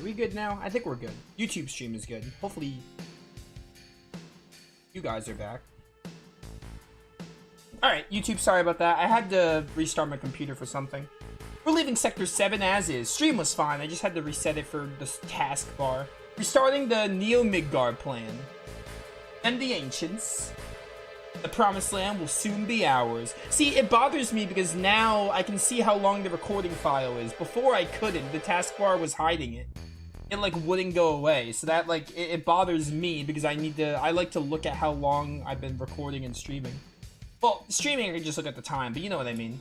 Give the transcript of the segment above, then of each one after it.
Alright, we good now? I think we're good. YouTube stream is good. Hopefully you guys are back. Alright, YouTube, sorry about that. I had to restart my computer for something. We're leaving Sector 7 as is. Stream was fine. I just had to reset it for the taskbar. Restarting the Neo-Midgard plan. And the Ancients. The Promised Land will soon be ours. See, it bothers me because now I can see how long the recording file is. Before I couldn't. The taskbar was hiding it. It, like, wouldn't go away. So that, like, it bothers me because I like to look at how long I've been recording and streaming. Well, streaming I can just look at the time, but you know what I mean.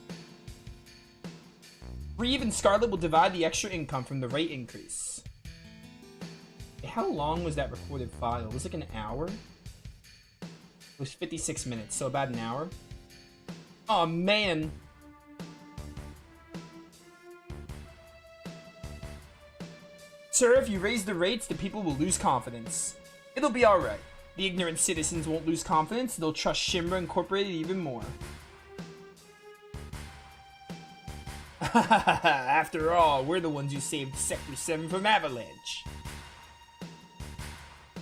Reeve and Scarlet will divide the extra income from the rate increase. How long was that recorded file? It was like an hour? It was 56 minutes, so about an hour. Oh man. Sir, if you raise the rates, the people will lose confidence. It'll be alright. The ignorant citizens won't lose confidence, they'll trust Shinra Incorporated even more. After all, we're the ones who saved Sector 7 from Avalanche.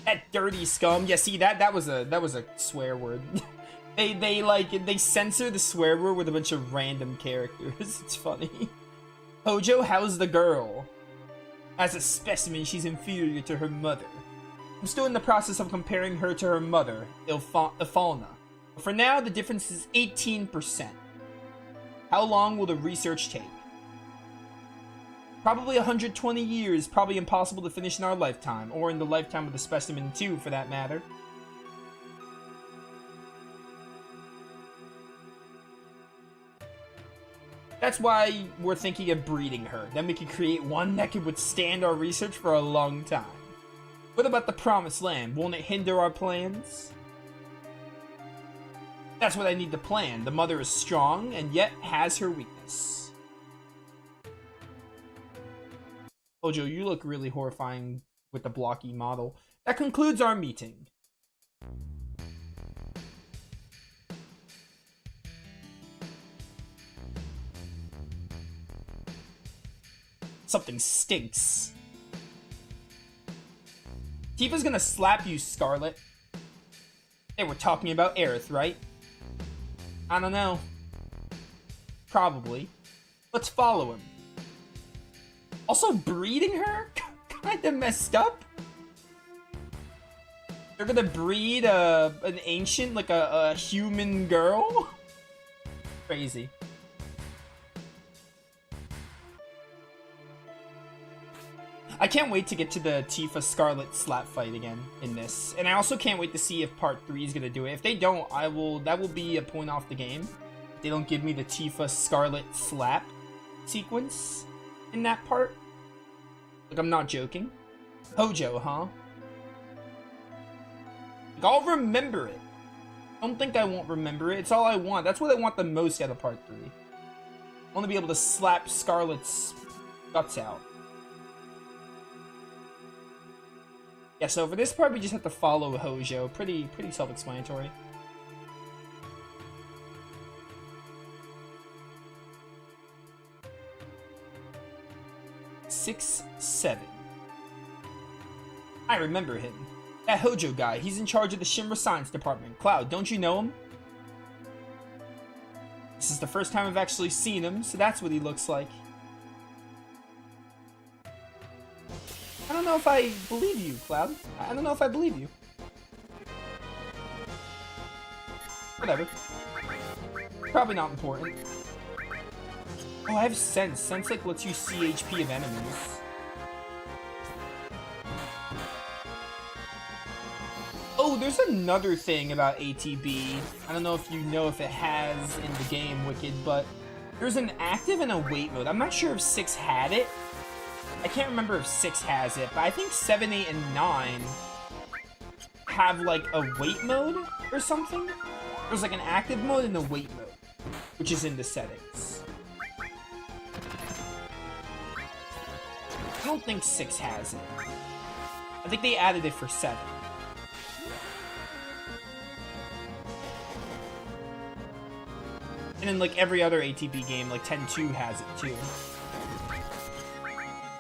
That dirty scum. Yeah, see, that was a swear word. they censor the swear word with a bunch of random characters. It's funny. Hojo, how's the girl? As a specimen, she's inferior to her mother. I'm still in the process of comparing her to her mother, Ifalna. But for now, the difference is 18%. How long will the research take? Probably 120 years, probably impossible to finish in our lifetime, or in the lifetime of the specimen too, for that matter. That's why we're thinking of breeding her. Then we could create one that could withstand our research for a long time. What about the Promised Land? Won't it hinder our plans? That's what I need to plan. The mother is strong, and yet has her weakness. Hojo, you look really horrifying with the blocky model. That concludes our meeting. Something stinks. Tifa's gonna slap you, Scarlet. They were talking about Aerith, right? I don't know. Probably. Let's follow him. Also, breeding her? Kinda messed up. They're gonna breed an ancient, like a human girl? Crazy. I can't wait to get to the Tifa Scarlet slap fight again in this. And I also can't wait to see if part 3 is gonna do it. If they don't, that will be a point off the game. If they don't give me the Tifa Scarlet slap sequence in that part. Like, I'm not joking. Hojo, huh? Like, I'll remember it. Don't think I won't remember it. It's all I want. That's what I want the most out of part 3. I want to be able to slap Scarlet's guts out. Yeah, so for this part, we just have to follow Hojo. Pretty self-explanatory. Six, 7. I remember him. That Hojo guy. He's in charge of the Shinra Science Department. Cloud, don't you know him? This is the first time I've actually seen him, so that's what he looks like. I don't know if I believe you, Cloud. I don't know if I believe you. Whatever. Probably not important. Oh, I have Sense. Sense, like, lets you see HP of enemies. Oh, there's another thing about ATB. I don't know if you know if it has in the game, Wicked, but there's an active and a wait mode. I'm not sure if 6 had it. I can't remember if 6 has it, but I think 7, 8, and 9 have, like, a wait mode or something. There's, like, an active mode and a wait mode, which is in the settings. I don't think 6 has it. I think they added it for 7. And then, like, every other ATB game, like 10-2 has it, too.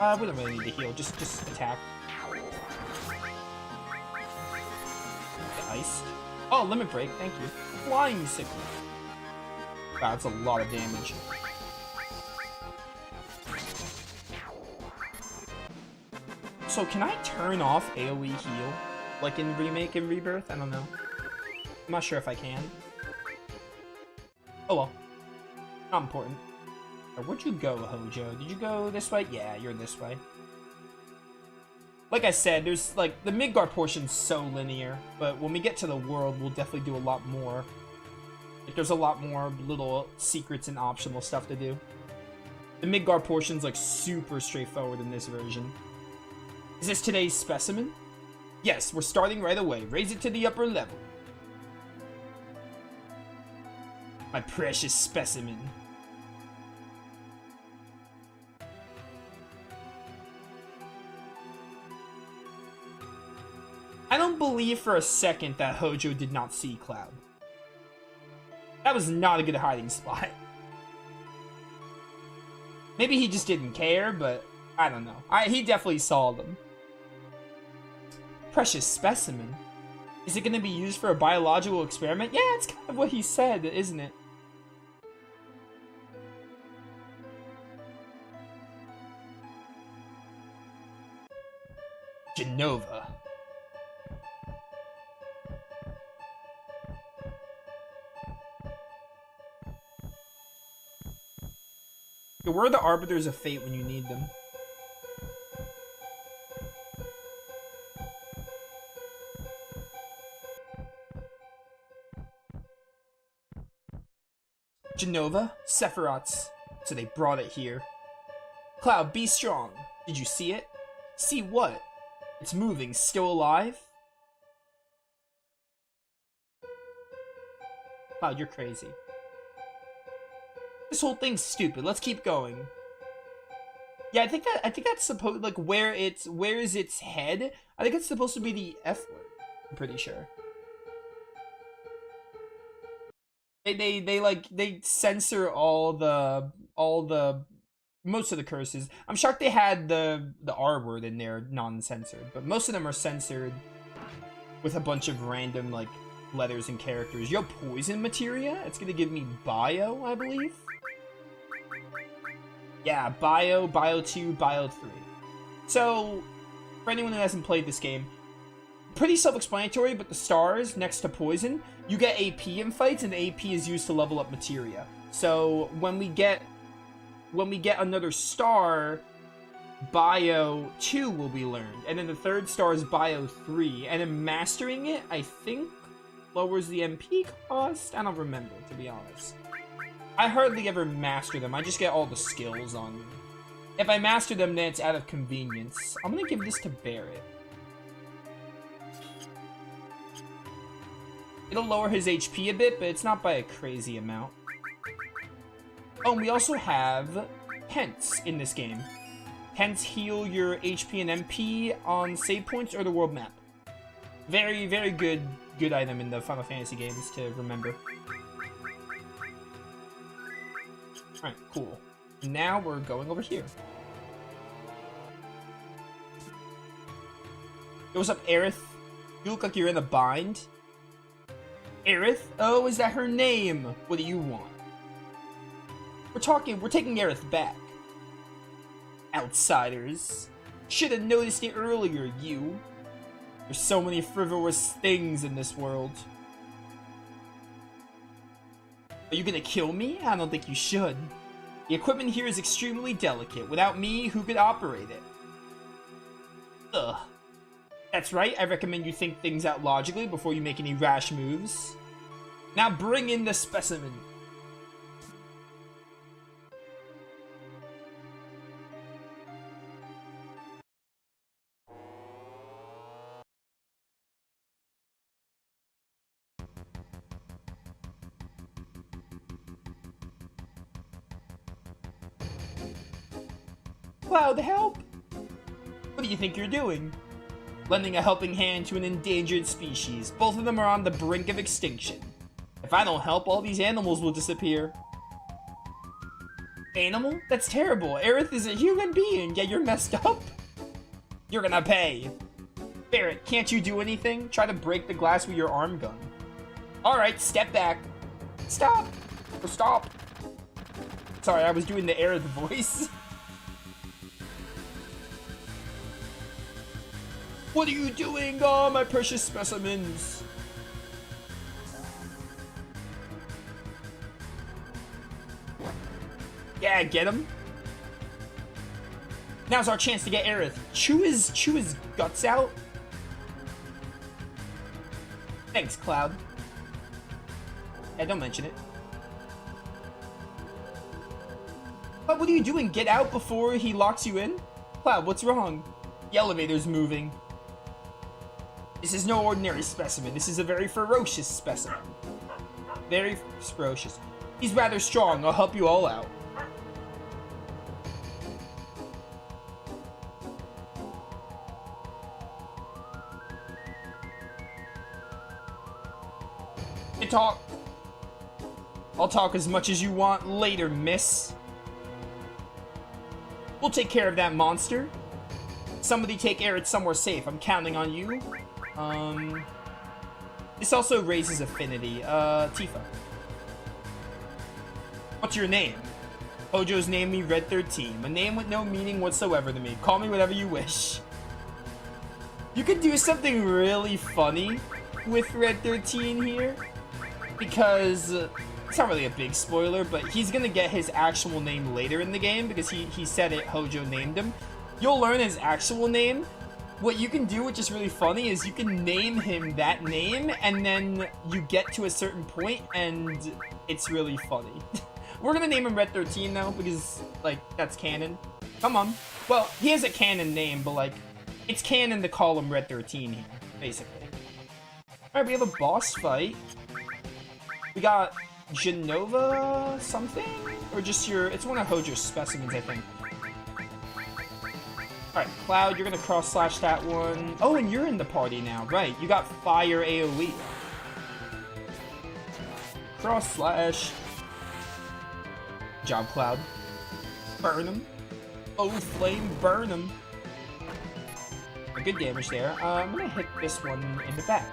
We don't really need to heal, just attack. Get iced. Oh, limit break, thank you. Flying sickness. Wow, that's a lot of damage. So can I turn off AoE heal? Like in Remake and Rebirth? I don't know. I'm not sure if I can. Oh well. Not important. Where'd you go, Hojo? Did you go this way? Yeah, you're this way. Like I said, there's like the Midgar portion's so linear, but when we get to the world, we'll definitely do a lot more. Like there's a lot more little secrets and optional stuff to do. The Midgar portion's like super straightforward in this version. Is this today's specimen? Yes, we're starting right away. Raise it to the upper level. My precious specimen. I don't believe for a second that Hojo did not see Cloud. That was not a good hiding spot. Maybe he just didn't care, but I don't know. He definitely saw them. Precious specimen. Is it going to be used for a biological experiment? Yeah, it's kind of what he said, isn't it? Genova. Where are the Arbiters of Fate when you need them? Genova? Sephiroth's. So they brought it here. Cloud, be strong. Did you see it? See what? It's moving, still alive? Cloud, you're crazy. This whole thing's stupid. Let's keep going. Yeah, I think that's supposed, like, where is its head? I think it's supposed to be the F word. I'm pretty sure. They censor all the most of the curses. I'm shocked they had the R word in there non-censored, but most of them are censored with a bunch of random like letters and characters. Yo, poison materia? It's gonna give me bio, I believe. Yeah, bio 2, bio 3. So, for anyone who hasn't played this game, pretty self-explanatory, but the stars next to poison, you get AP in fights, and AP is used to level up materia. So, when we get another star, bio 2 will be learned, and then the third star is bio 3, and then mastering it, I think, lowers the MP cost? I don't remember, to be honest. I hardly ever master them. I just get all the skills on them. If I master them, then it's out of convenience. I'm gonna give this to Barret. It'll lower his HP a bit, but it's not by a crazy amount. Oh, and we also have Tents in this game. Tents heal your HP and MP on save points or the world map. Very, very good item in the Final Fantasy games to remember. Alright, cool. Now we're going over here. Yo, what's up, Aerith? You look like you're in a bind. Aerith? Oh, is that her name? What do you want? We're taking Aerith back. Outsiders. Should have noticed it earlier, you. There's so many frivolous things in this world. Are you gonna kill me? I don't think you should. The equipment here is extremely delicate. Without me, who could operate it? Ugh. That's right, I recommend you think things out logically before you make any rash moves. Now bring in the specimen. Cloud, help! What do you think you're doing? Lending a helping hand to an endangered species. Both of them are on the brink of extinction. If I don't help, all these animals will disappear. Animal? That's terrible. Aerith is a human being, yet you're messed up. You're gonna pay. Barret, can't you do anything? Try to break the glass with your arm gun. Alright, step back. Stop. Or stop. Sorry, I was doing the Aerith voice. What are you doing? Oh, my precious specimens. Yeah, get him. Now's our chance to get Aerith. Chew his guts out. Thanks, Cloud. Yeah, don't mention it. But what are you doing? Get out before he locks you in? Cloud, what's wrong? The elevator's moving. This is no ordinary specimen. This is a very ferocious specimen. Very ferocious. He's rather strong. I'll help you all out. Talk. I'll talk as much as you want later, miss. We'll take care of that monster. Somebody take Aerith somewhere safe. I'm counting on you. This also raises affinity. Tifa. What's your name? Hojo's named me Red 13. A name with no meaning whatsoever to me. Call me whatever you wish. You could do something really funny with Red 13 here. Because, it's not really a big spoiler, but he's gonna get his actual name later in the game because he said it, Hojo named him. You'll learn his actual name. What you can do, which is really funny, is you can name him that name, and then you get to a certain point, and it's really funny. We're gonna name him Red 13 though, because, like, that's canon. Come on. Well, he has a canon name, but, like, it's canon to call him Red 13 here, basically. Alright, we have a boss fight. We got Genova something? Or just your... It's one of Hojo's specimens, I think. Alright, Cloud, you're gonna cross-slash that one. Oh, and you're in the party now. Right, you got fire AoE. Cross-slash. Good job, Cloud. Burn him. Oh, flame, burn him. Good damage there. I'm gonna hit this one in the back.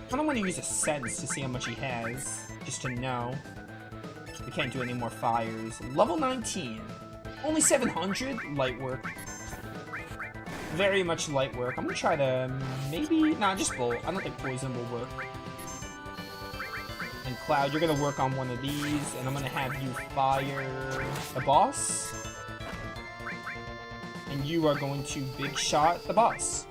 I don't want to use a sense to see how much he has, just to know. We can't do any more fires. Level 19. Only 700? Light work. Very much light work. I'm gonna try to maybe... Nah, just bolt. I don't think poison will work. And Cloud, you're gonna work on one of these, and I'm gonna have you fire the boss. And you are going to big shot the boss.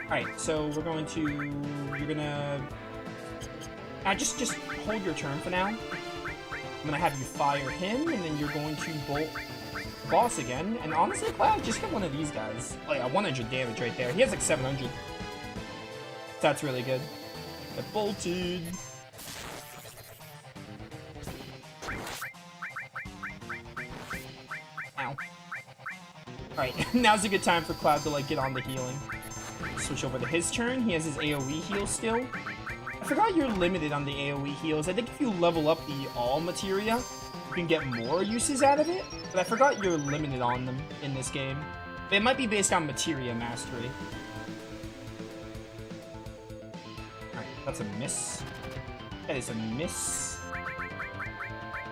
Alright, so we're going to... You're gonna... just hold your turn for now. I'm gonna have you fire him, and then you're going to bolt the boss again. And honestly, Cloud, just hit one of these guys. Oh yeah, 100 damage right there. He has like 700. That's really good. Get bolted. Ow. Alright, now's a good time for Cloud to like get on the healing. Switch over to his turn. He has his AoE heal still. I forgot you're limited on the AoE heals. I think if you level up the all materia, you can get more uses out of it. But I forgot you're limited on them in this game. But it might be based on materia mastery. Alright, that's a miss. That is a miss.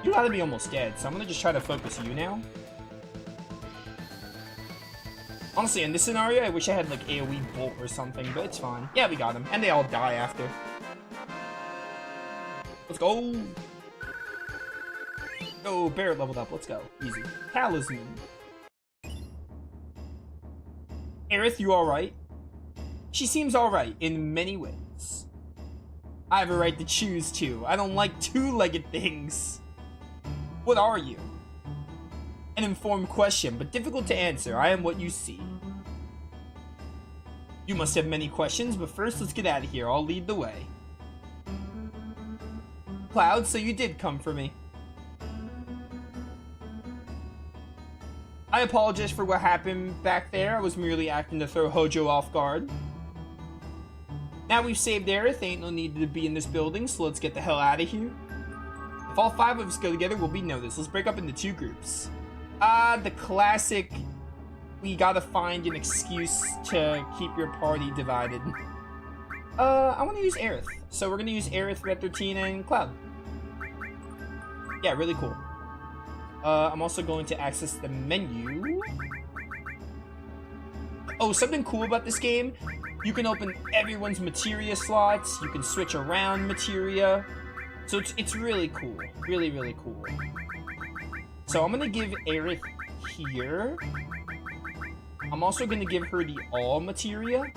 You gotta be almost dead, so I'm gonna just try to focus you now. Honestly, in this scenario, I wish I had, like, AoE Bolt or something, but it's fine. Yeah, we got him. And they all die after. Let's go! Oh, Barret leveled up. Let's go. Easy. Talisman. Aerith, you alright? She seems alright in many ways. I have a right to choose too. I don't like two-legged things. What are you? An informed question, but difficult to answer. I am what you see. You must have many questions, but first let's get out of here. I'll lead the way. Cloud, so you did come for me. I apologize for what happened back there. I was merely acting to throw Hojo off guard. Now we've saved Aerith, ain't no need to be in this building, so let's get the hell out of here. If all 5 of us go together, we'll be noticed. Let's break up into 2 groups. The classic, we gotta find an excuse to keep your party divided. I want to use Aerith. So we're gonna use Aerith, Red13, and Cloud. Yeah, really cool. I'm also going to access the menu. Oh, something cool about this game. You can open everyone's materia slots. You can switch around materia. So it's really cool. Really, really cool. So I'm going to give Aerith here. I'm also going to give her the all materia.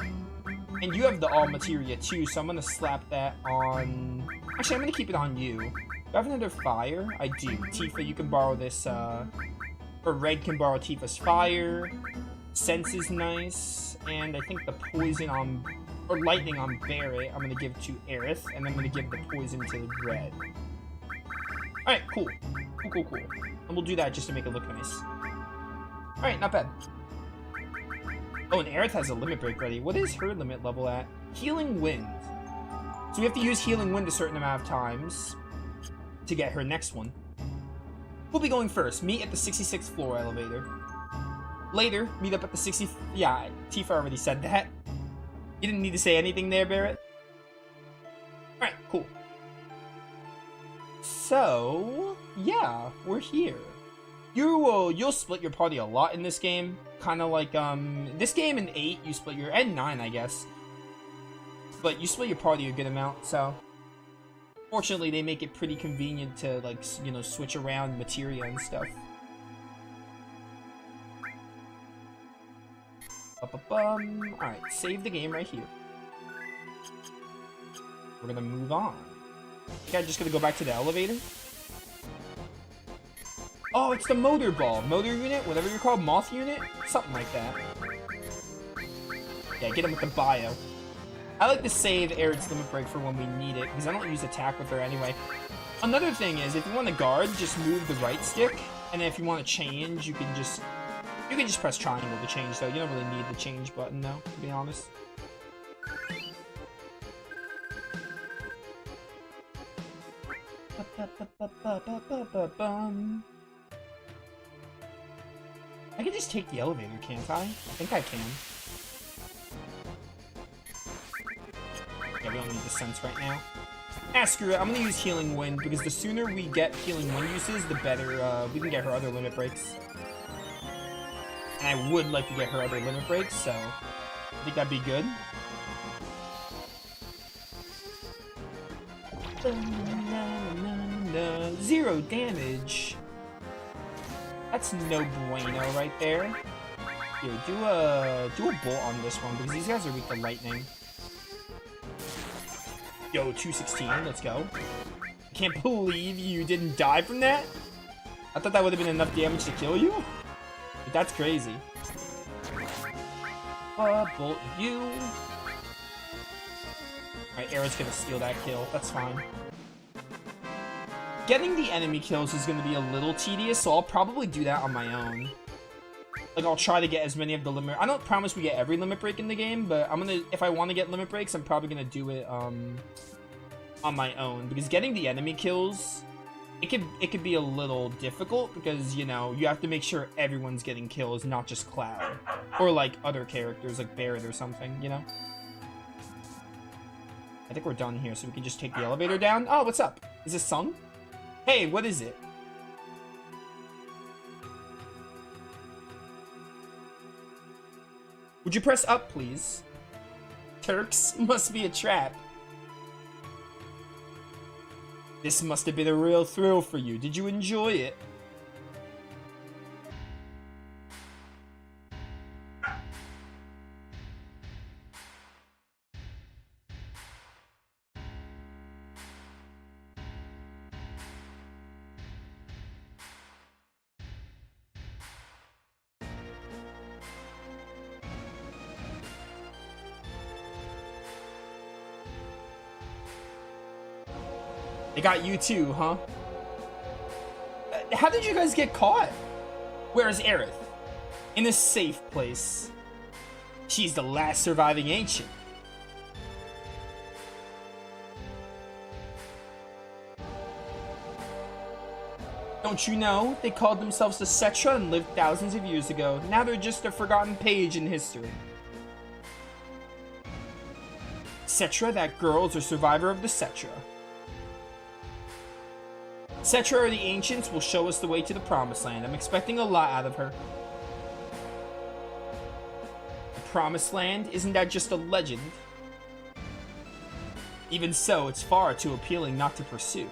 And you have the all materia too, so I'm going to slap that on... Actually, I'm going to keep it on you. Do I have another fire? I do. Tifa, you can borrow this, or Red can borrow Tifa's fire. Sense is nice. And I think the poison on, or lightning on Barret, I'm gonna give to Aerith, and I'm gonna give the poison to Red. Alright, cool. Cool. And we'll do that just to make it look nice. Alright, not bad. Oh, and Aerith has a limit break ready. What is her limit level at? Healing Wind. So we have to use Healing Wind a certain amount of times to get her next one. We'll be going first. Meet at the 66th floor elevator. Later, meet up at the 60th... Yeah, Tifa already said that. You didn't need to say anything there, Barret. Alright, cool. So, yeah, we're here. You'll split your party a lot in this game. Kind of like, this game in 8, you split your... And 9, I guess. But you split your party a good amount, so... Fortunately, they make it pretty convenient to, like, you know, switch around materia and stuff. Alright, save the game right here. We're gonna move on. I think I'm just gonna go back to the elevator. Oh, it's the motor ball. Motor unit? Whatever you're called. Moth unit? Something like that. Yeah, get him with the bio. I like to save Aerith's limit break for when we need it, because I don't use attack with her anyway. Another thing is, if you want to guard, just move the right stick, and if you want to change, you can just press triangle to change, though. You don't really need the change button, though, to be honest. I can just take the elevator, can't I? I think I can. Yeah, we don't need the sense right now. Ah, screw it. I'm gonna use Healing Wind, because the sooner we get Healing Wind uses, the better we can get her other limit breaks. And I would like to get her other limit breaks, so I think that'd be good. Zero damage. That's no bueno right there. Here, do a bolt on this one, because these guys are weak to lightning. Yo, 216, let's go. I can't believe you didn't die from that. I thought that would have been enough damage to kill you. But that's crazy. Bolt you. Alright, Aerith's gonna steal that kill. That's fine. Getting the enemy kills is gonna be a little tedious, so I'll probably do that on my own. Like, I'll try to get as many of the limit... I don't promise we get every limit break in the game, but I'm gonna... If I want to get limit breaks, I'm probably gonna do it, on my own. Because getting the enemy kills, it could be a little difficult, because, you know, you have to make sure everyone's getting kills, not just Cloud. Or, like, other characters, like Barret or something, you know? I think we're done here, so we can just take the elevator down. Oh, what's up? Is this Sung? Hey, what is it? Would you press up, please? Turks must be a trap. This must have been a real thrill for you. Did you enjoy it? They got you too, huh? How did you guys get caught? Where's Aerith? In a safe place. She's the last surviving ancient. Don't you know? They called themselves the Cetra and lived thousands of years ago. Now they're just a forgotten page in history. Cetra, that girl, is a survivor of the Cetra. Cetra or the Ancients will show us the way to the Promised Land. I'm expecting a lot out of her. The Promised Land? Isn't that just a legend? Even so, it's far too appealing not to pursue.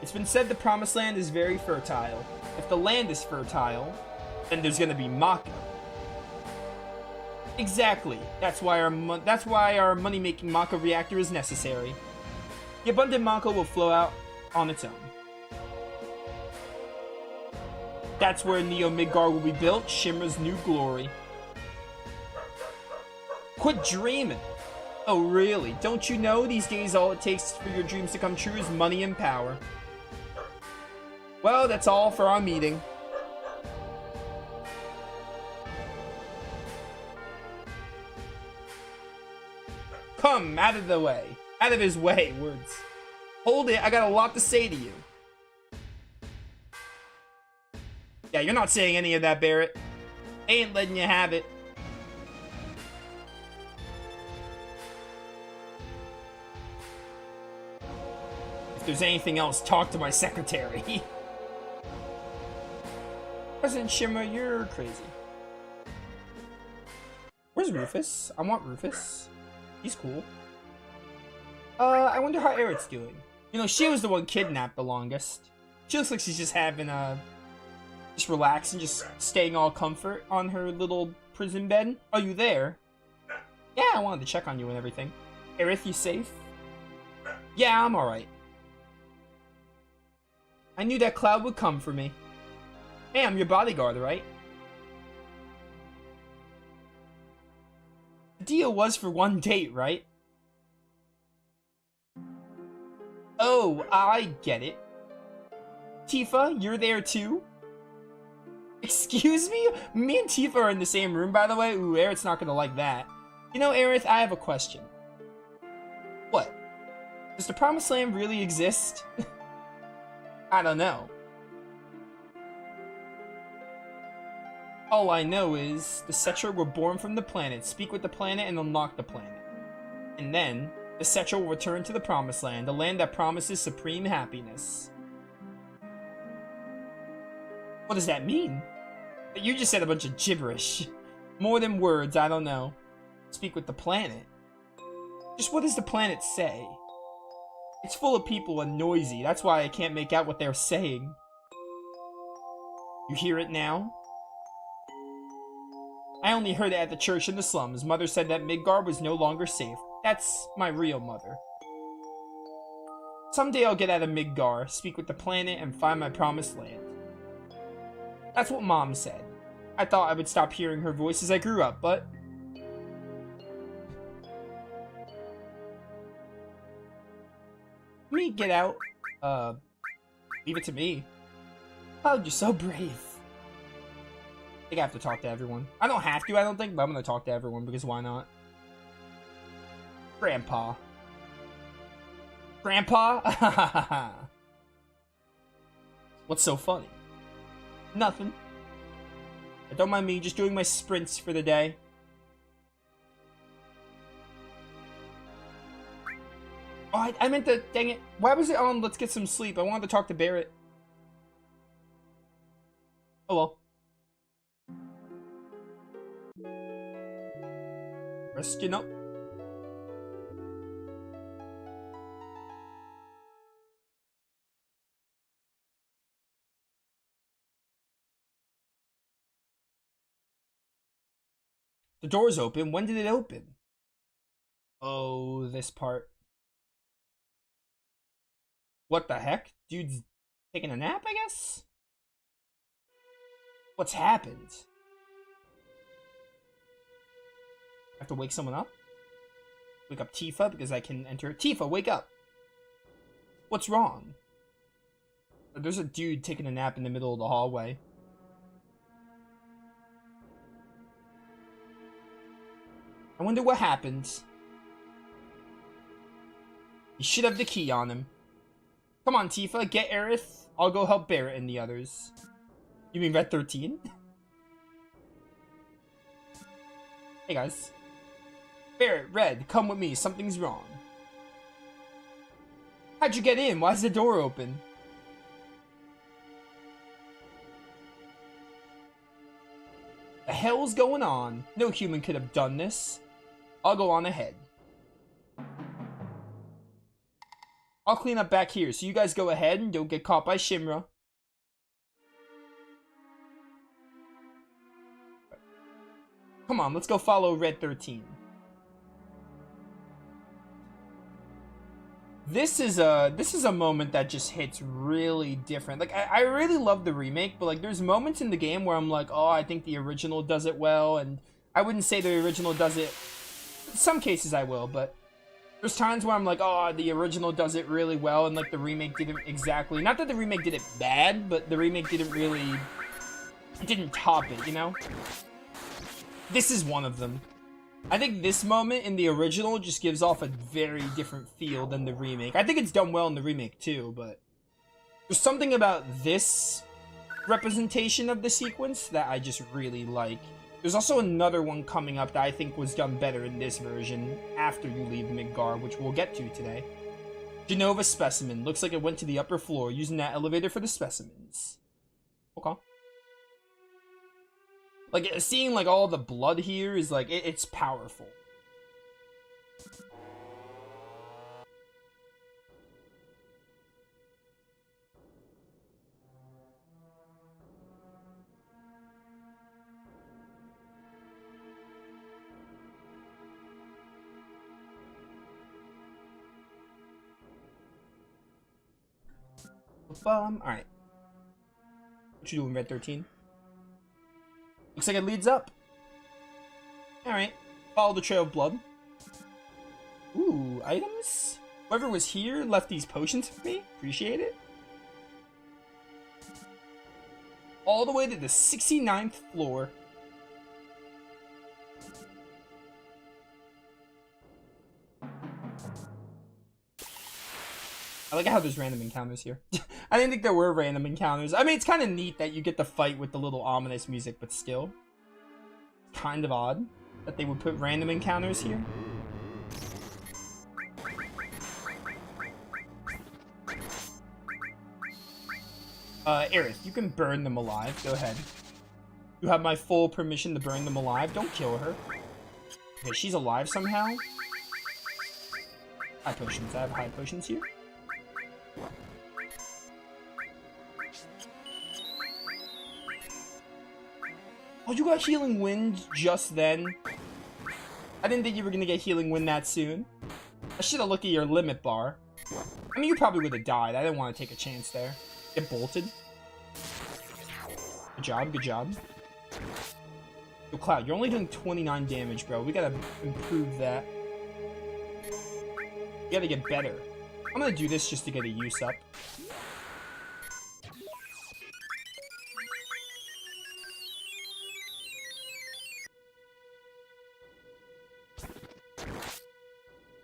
It's been said the Promised Land is very fertile. If the land is fertile, then there's gonna be Maka. Exactly. That's why our money-making Maka reactor is necessary. The abundant Maka will flow out on its own. That's where Neo Midgar will be built, Shimmer's new glory. Quit dreaming. Oh really? Don't you know these days all it takes for your dreams to come true is money and power? Well, that's all for our meeting. Come, out of the way. Out of his way, words. Hold it, I got a lot to say to you. Yeah, you're not saying any of that, Barrett. I ain't letting you have it. If there's anything else, talk to my secretary. President Shimmer, you're crazy. Where's Rufus? I want Rufus. He's cool. I wonder how Aerith's doing. You know, she was the one kidnapped the longest. She looks like she's just having just relaxing, just staying all comfort on her little prison bed. Are you there? Yeah, I wanted to check on you and everything. Aerith, you safe? Yeah, I'm alright. I knew that Cloud would come for me. Hey, I'm your bodyguard, right? The deal was for one date, right? Oh, I get it. Tifa, you're there too? Excuse me? Me and Tifa are in the same room, by the way. Ooh, Aerith's not gonna like that. You know, Aerith, I have a question. What? Does the Promised Land really exist? I don't know. All I know is the Cetra were born from the planet, speak with the planet, and unlock the planet. And then, the Cetra will return to the Promised Land, a land that promises supreme happiness. What does that mean? You just said a bunch of gibberish. More than words, I don't know. Speak with the planet. Just what does the planet say? It's full of people and noisy, that's why I can't make out what they're saying. You hear it now? I only heard it at the church in the slums. Mother said that Midgar was no longer safe. That's my real mother. Someday I'll get out of Midgar, speak with the planet, and find my promised land. That's what Mom said. I thought I would stop hearing her voice as I grew up, but... Let me get out. Leave it to me. Oh, you're so brave. I think I have to talk to everyone. I don't have to, I don't think, but I'm gonna talk to everyone because why not? Grandpa. Grandpa? What's so funny? Nothing. Don't mind me just doing my sprints for the day. Oh, I meant to, dang it. Why was it on Let's Get Some Sleep? I wanted to talk to Barrett. Oh well. Resting up. The door's open. When did it open? Oh, this part. What the heck? Dude's taking a nap, I guess? What's happened? I have to wake someone up? Wake up Tifa because I can enter. Tifa, wake up! What's wrong? There's a dude taking a nap in the middle of the hallway. I wonder what happened. He should have the key on him. Come on, Tifa, get Aerith. I'll go help Barrett and the others. You mean Red 13? Hey, guys. Barrett, Red, come with me. Something's wrong. How'd you get in? Why's the door open? The hell's going on? No human could have done this. I'll go on ahead. I'll clean up back here, so you guys go ahead and don't get caught by Shinra. Come on, let's go follow Red 13. This is a moment that just hits really different. Like, I really love the remake, but like there's moments in the game where I'm like, oh, I think the original does it well, and I wouldn't say the original does it. In some cases I will, but there's times where I'm like, oh, the original does it really well, and like the remake didn't exactly. Not that the remake did it bad, but the remake didn't really, it didn't top it, you know? This is one of them. I think this moment in the original just gives off a very different feel than the remake. I think it's done well in the remake too, but there's something about this representation of the sequence that I just really like. There's also another one coming up that I think was done better in this version after you leave Midgar, which we'll get to today. Genova specimen. Looks like it went to the upper floor using that elevator for the specimens. Okay. Like, seeing, like, all the blood here is, like, it's powerful. Alright. What you doing, Red 13? Looks like it leads up. Alright. Follow the trail of blood. Ooh, items? Whoever was here left these potions for me. Appreciate it. All the way to the 69th floor. I like how there's random encounters here. I didn't think there were random encounters. I mean, it's kind of neat that you get the fight with the little ominous music, but still. Kind of odd that they would put random encounters here. Aerith, you can burn them alive. Go ahead. You have my full permission to burn them alive. Don't kill her. Okay, she's alive somehow. High potions. I have high potions here. Oh, you got Healing Wind just then? I didn't think you were gonna get Healing Wind that soon. I should have looked at your limit bar. I mean, you probably would have died. I didn't want to take a chance there. Get bolted. Good job, good job. Yo, Cloud, you're only doing 29 damage, bro. We gotta improve that. You gotta get better. I'm gonna do this just to get a use up.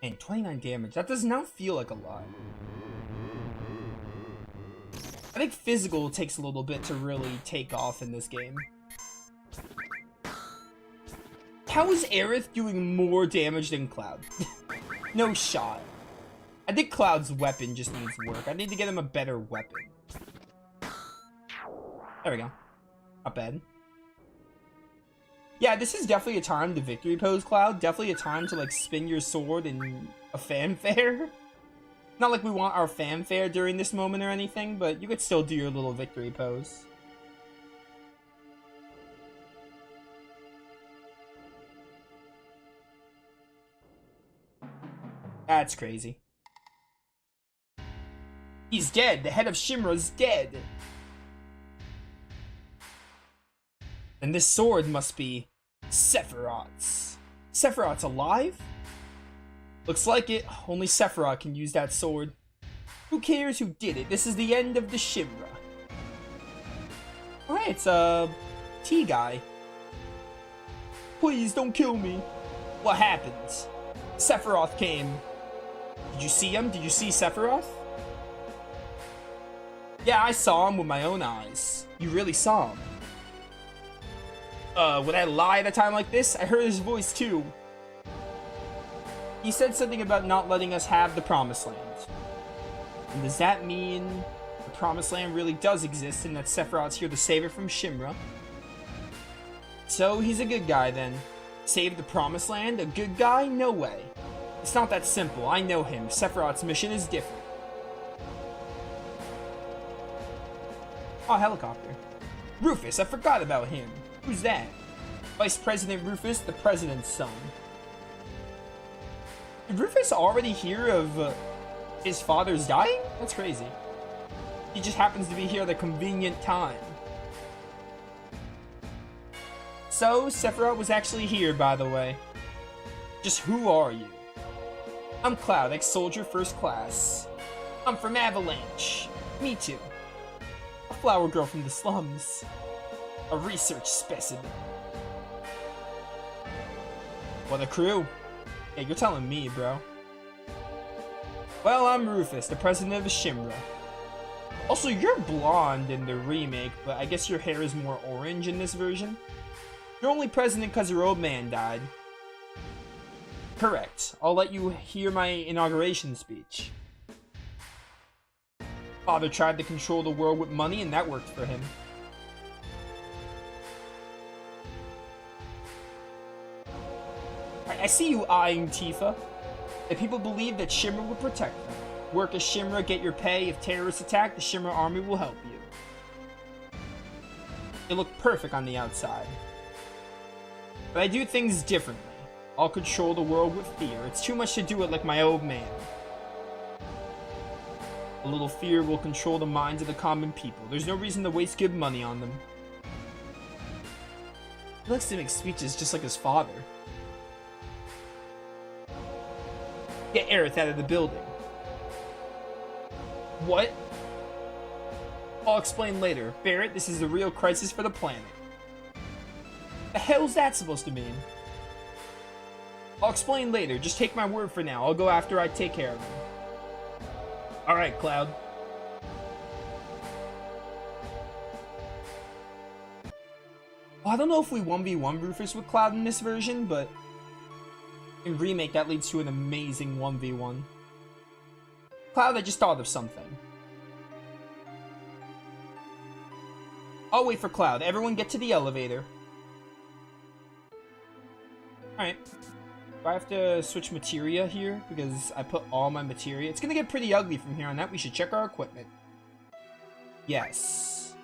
And 29 damage. That does not feel like a lot. I think physical takes a little bit to really take off in this game. How is Aerith doing more damage than Cloud? No shot. I think Cloud's weapon just needs work. I need to get him a better weapon. There we go. Not bad. Yeah, this is definitely a time to victory pose, Cloud. Definitely a time to, like, spin your sword in a fanfare. Not like we want our fanfare during this moment or anything, but you could still do your little victory pose. That's crazy. He's dead. The head of Shinra's dead. And this sword must be Sephiroth's. Sephiroth's alive? Looks like it. Only Sephiroth can use that sword. Who cares who did it? This is the end of the Shinra. Alright, it's T guy. Please don't kill me. What happens? Sephiroth came. Did you see him? Did you see Sephiroth? Yeah, I saw him with my own eyes. You really saw him? Would I lie at a time like this? I heard his voice too. He said something about not letting us have the Promised Land. And does that mean the Promised Land really does exist and that Sephiroth's here to save it from Shinra? So he's a good guy then. Save the Promised Land? A good guy? No way. It's not that simple. I know him. Sephiroth's mission is different. Oh, helicopter. Rufus, I forgot about him. Who's that? Vice President Rufus, the president's son. Did Rufus already hear of his father's dying? That's crazy. He just happens to be here at a convenient time. So, Sephiroth was actually here, by the way. Just who are you? I'm Cloud, ex-soldier first class. I'm from Avalanche. Me too. A flower girl from the slums. A research specimen. What a crew. Yeah, you're telling me, bro. Well, I'm Rufus, the president of Shinra. Also, you're blonde in the remake, but I guess your hair is more orange in this version. You're only president because your old man died. Correct. I'll let you hear my inauguration speech. Father tried to control the world with money, and that worked for him. I see you eyeing Tifa. If people believe that Shinra will protect them. Work as Shinra, get your pay. If terrorists attack, the Shinra army will help you. They look perfect on the outside. But I do things differently. I'll control the world with fear. It's too much to do it like my old man. A little fear will control the minds of the common people. There's no reason to waste good money on them. He likes to make speeches just like his father. Get Aerith out of the building. What? I'll explain later. Barrett, this is a real crisis for the planet. The hell's that supposed to mean? I'll explain later. Just take my word for now. I'll go after I take care of him. Alright, Cloud. Well, I don't know if we 1v1 Rufus with Cloud in this version, but in Remake, that leads to an amazing 1v1. Cloud, I just thought of something. I'll wait for Cloud. Everyone get to the elevator. Alright. Do I have to switch materia here? Because I put all my materia. It's gonna get pretty ugly from here on out. We should check our equipment. Yes.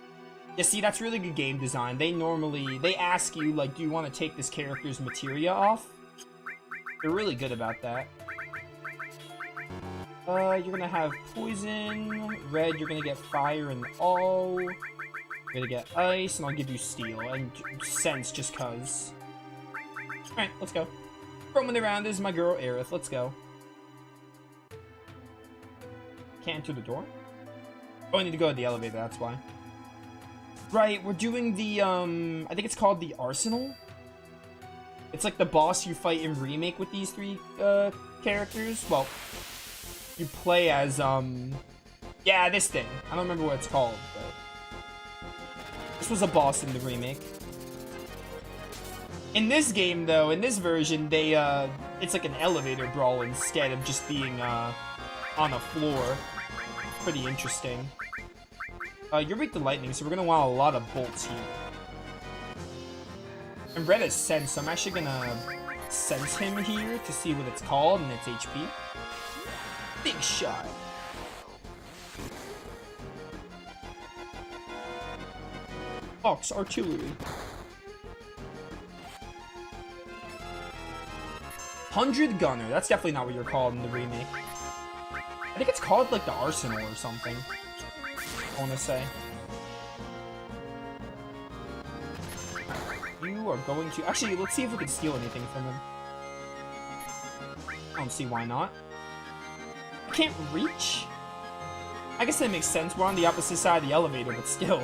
Yeah, see, that's really good game design. They ask you, like, do you want to take this character's materia off? They're really good about that. You're gonna have poison. Red, you're gonna get fire and all. You're gonna get ice, and I'll give you steel. And sense, just cuz. Alright, let's go. Roaming around is my girl Aerith. Let's go. Can't enter the door? Oh, I need to go to the elevator, that's why. Right, we're doing the, I think it's called the Arsenal? It's like the boss you fight in Remake with these three, characters. Well, you play as, yeah, this thing. I don't remember what it's called, but this was a boss in the Remake. In this game, though, in this version, they, it's like an elevator brawl instead of just being, on a floor. Pretty interesting. You're weak to lightning, so we're gonna want a lot of bolts here. And Red has sense, so I'm actually gonna sense him here to see what it's called and its HP. Big shot. Fox artillery. 100 gunner. That's definitely not what you're called in the remake. I think it's called like the Arsenal or something. I want to say. You are going to... Actually, let's see if we can steal anything from him. I don't see why not. I can't reach? I guess that makes sense. We're on the opposite side of the elevator, but still.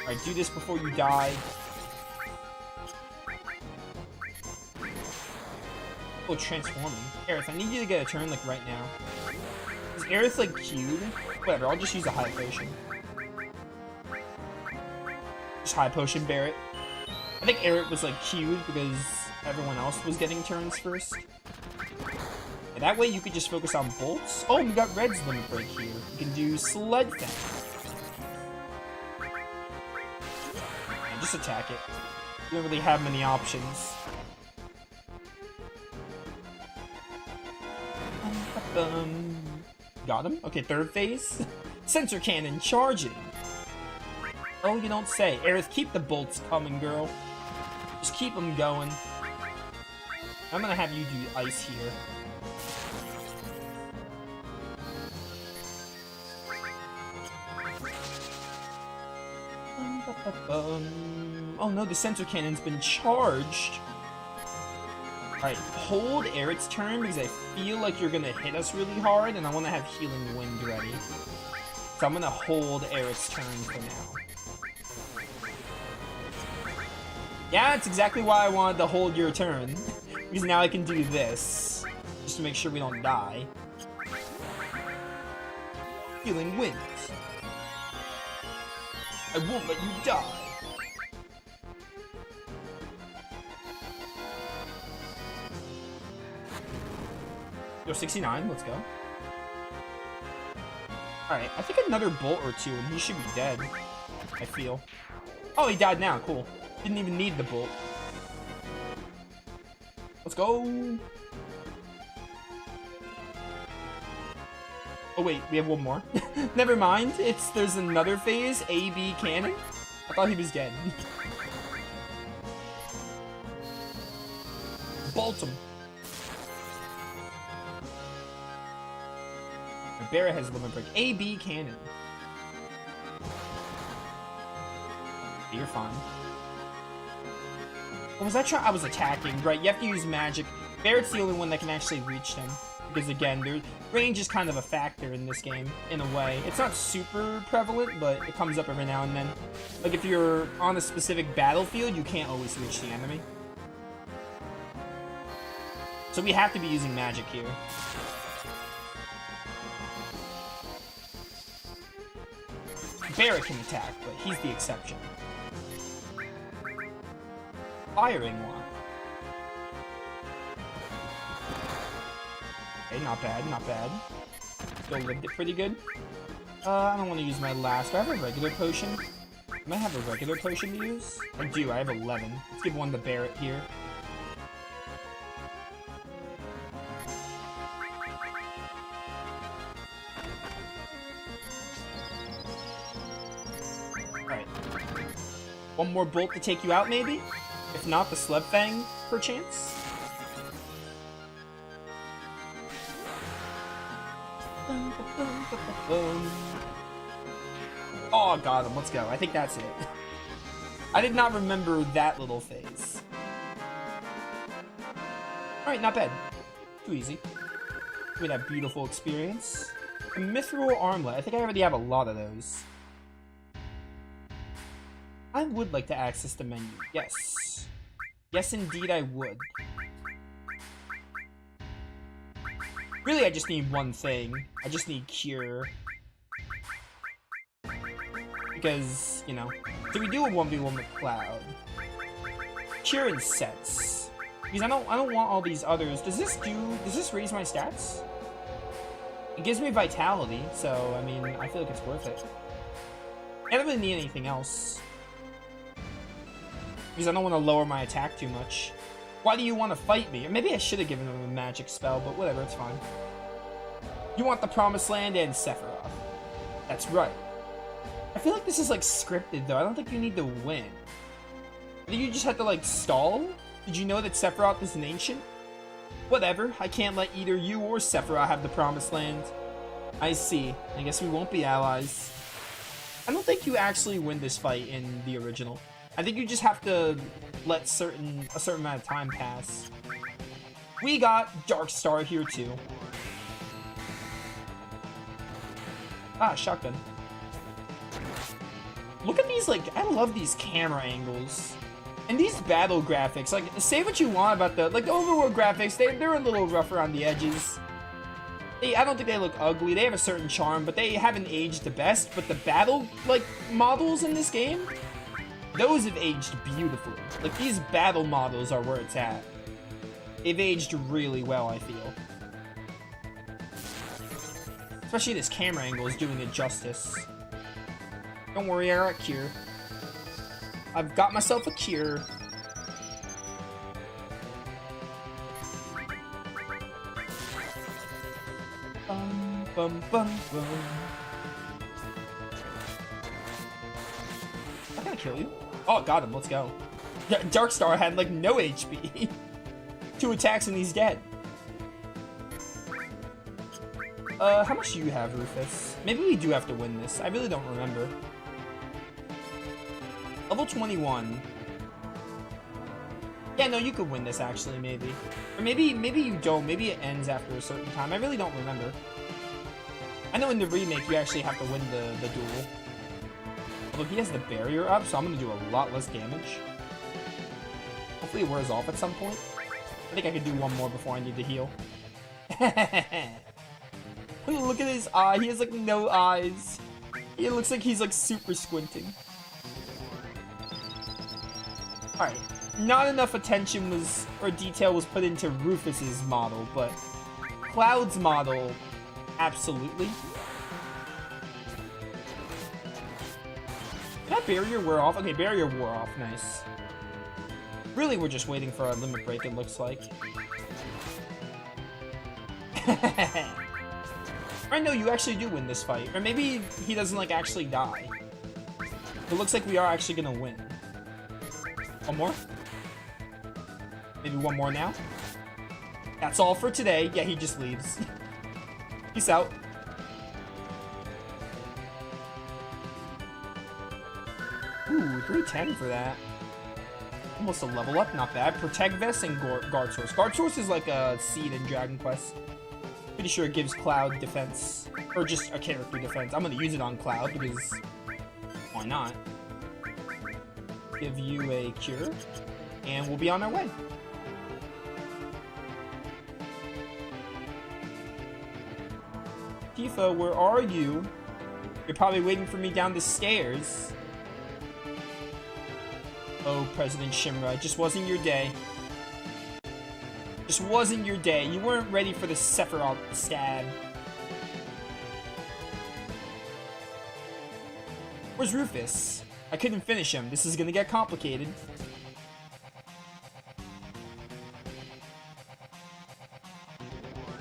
Alright, do this before you die. Oh, transforming. Aerith, I need you to get a turn, like, right now. Is Aerith, like, queued? Whatever, I'll just use a high potion. Just high potion Barret. I think Aerith was, like, queued because everyone else was getting turns first. And that way you could just focus on bolts. Oh, we got Red's limit break here. You can do Sled Fang. And just attack it. You don't really have many options. Got him? Okay, third phase. Sensor cannon charging. Oh, you don't say. Aerith, keep the bolts coming, girl. Just keep them going. I'm gonna have you do ice here. Oh no, the sensor cannon's been charged. Alright, hold Aerith's turn because I feel like you're gonna hit us really hard and I want to have Healing Wind ready. So I'm gonna hold Aerith's turn for now. Yeah, that's exactly why I wanted to hold your turn. Because now I can do this. Just to make sure we don't die. Healing Wind. I won't let you die. Yo, 69, let's go. Alright, I think another bolt or two and he should be dead. I feel. Oh, he died now, cool. Didn't even need the bolt. Let's go! Oh wait, we have one more. Never mind, there's another phase, A-B cannon. I thought he was dead. Bolt him. Barret has limit break. A-B cannon. You're fine. What was that try? I was attacking, right? You have to use magic. Barret's the only one that can actually reach them. Because again, range is kind of a factor in this game, in a way. It's not super prevalent, but it comes up every now and then. Like if you're on a specific battlefield, you can't always reach the enemy. So we have to be using magic here. Barret can attack, but he's the exception. Firing one. Okay, not bad, not bad. Still lived it pretty good. I don't want to use my last. Do I have a regular potion? I might have a regular potion to use. I do, I have 11. Let's give one to Barret here. Alright. One more bolt to take you out, maybe? If not, the Sled Fang, perchance? Oh, got him. Let's go. I think that's it. I did not remember that little phase. Alright, not bad. Too easy. With that beautiful experience. A mithril armlet. I think I already have a lot of those. I would like to access the menu. Yes. Yes, indeed I would. Really, I just need one thing. I just need Cure. Because, you know, do we do a 1v1 with Cloud? Cure and sets. Because I don't want all these others. Does this raise my stats? It gives me vitality, so I mean, I feel like it's worth it. I don't really need anything else. Because I don't want to lower my attack too much. Why do you want to fight me? Or maybe I should have given him a magic spell, but whatever, it's fine. You want the Promised Land and Sephiroth. That's right. I feel like this is like scripted though. I don't think you need to win. I think you just have to like stall? Did you know that Sephiroth is an ancient? Whatever, I can't let either you or Sephiroth have the Promised Land. I see. I guess we won't be allies. I don't think you actually win this fight in the original. I think you just have to let a certain amount of time pass. We got Dark Star here too. Ah, shotgun. Look at these, like, I love these camera angles. And these battle graphics, like, say what you want about the Overworld graphics, they're a little rough around the edges. I don't think they look ugly, they have a certain charm, but they haven't aged the best. But the battle, like, models in this game, those have aged beautifully. Like, these battle models are where it's at. They've aged really well, I feel. Especially this camera angle is doing it justice. Don't worry, I got a cure. I've got myself a cure. Bum, bum, bum, bum. I'm gonna kill you. Oh, got him. Let's go. Darkstar had like no HP. 2 attacks and he's dead. How much do you have, Rufus? Maybe we do have to win this. I really don't remember. Level 21. Yeah, no, you could win this, actually, maybe. Or maybe you don't. Maybe it ends after a certain time. I really don't remember. I know in the remake, you actually have to win the duel. Although he has the barrier up, so I'm going to do a lot less damage. Hopefully it wears off at some point. I think I could do one more before I need to heal. Look at his eye. He has, like, no eyes. It looks like he's, like, super squinting. Alright. Not enough attention or detail was put into Rufus's model, but Cloud's model, absolutely. Did that barrier wear off? Okay, barrier wore off. Nice. Really, we're just waiting for our limit break, it looks like. Or no, you actually do win this fight. Or maybe he doesn't, like, actually die. It looks like we are actually gonna win. One more? Maybe one more now? That's all for today. Yeah, he just leaves. Peace out. Ooh, 310 for that. Almost a level up, not bad. Protect Vest and Guard Source. Guard Source is like a seed in Dragon Quest. Pretty sure it gives Cloud defense. Or just a character defense. I'm gonna use it on Cloud because why not? Give you a cure. And we'll be on our way. Tifa, where are you? You're probably waiting for me down the stairs. Oh, President Shimra, it just wasn't your day. Just wasn't your day. You weren't ready for the Sephiroth stab. Where's Rufus? I couldn't finish him. This is gonna get complicated.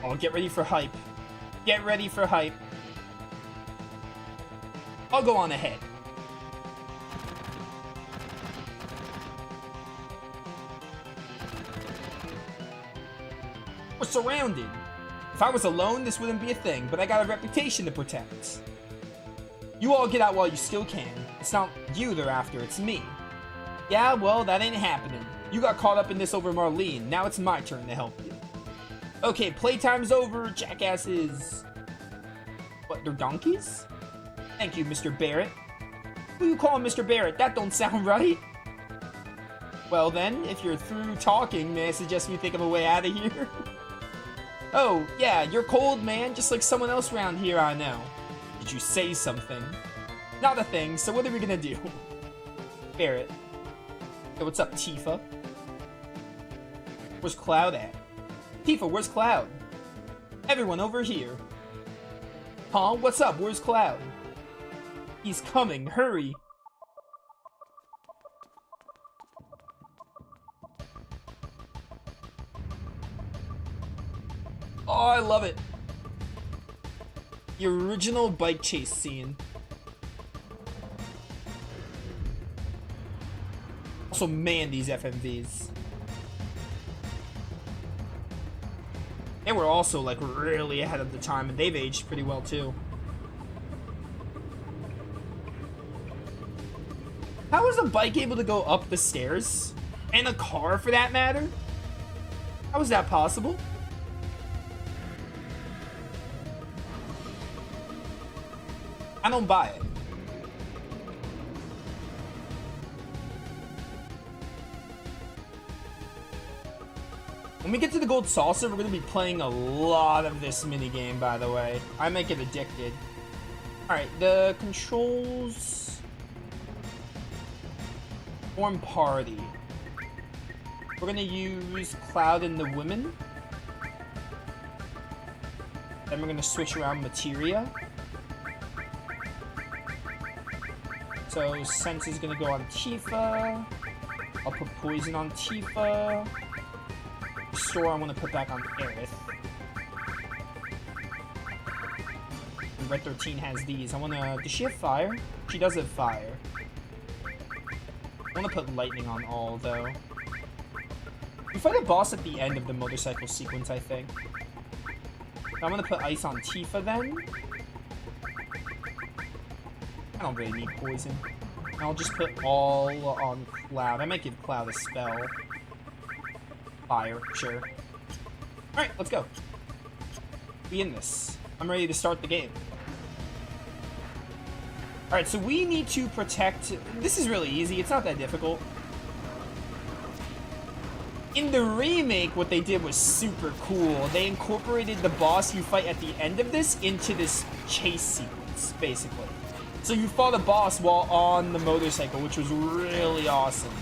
Oh, get ready for hype. Get ready for hype. I'll go on ahead. We're surrounded. If I was alone, this wouldn't be a thing, but I got a reputation to protect. You all get out while you still can. It's not you they're after, it's me. Yeah, well, that ain't happening. You got caught up in this over Marlene. Now it's my turn to help you. Okay, playtime's over, jackasses. What, they're donkeys? Thank you, Mr. Barrett. Who you calling Mr. Barrett? That don't sound right. Well then, if you're through talking, may I suggest we think of a way out of here? Oh, yeah, you're cold, man, just like someone else around here I know. Did you say something? Not a thing, so what are we gonna do? Barrett. Hey, what's up, Tifa? Where's Cloud at? Tifa, where's Cloud? Everyone over here. Huh? What's up? Where's Cloud? He's coming. Hurry. Oh, I love it. The original bike chase scene. Also, man, these FMVs. They were also, like, really ahead of the time, and they've aged pretty well, too. How is a bike able to go up the stairs? And a car, for that matter? How is that possible? I don't buy it. When we get to the gold saucer, we're going to be playing a lot of this minigame, by the way. I might get addicted. Alright, the controls... Form party. We're going to use Cloud and the women. Then we're going to switch around materia. So, Sense is going to go on Tifa. I'll put Poison on Tifa. Restore I want to put back on Aerith. And Red 13 has these. I want to... Does she have fire? She does have fire. I want to put lightning on all, though. We fight a boss at the end of the motorcycle sequence, I think. I'm going to put ice on Tifa, then. I don't really need poison. I'll just put all on Cloud. I might give Cloud a spell. Fire, sure. Alright, let's go. Be in this. I'm ready to start the game. Alright, so we need to protect... This is really easy. It's not that difficult. In the remake, what they did was super cool. They incorporated the boss you fight at the end of this into this chase sequence, basically. So you fought a boss while on the motorcycle, which was really awesome.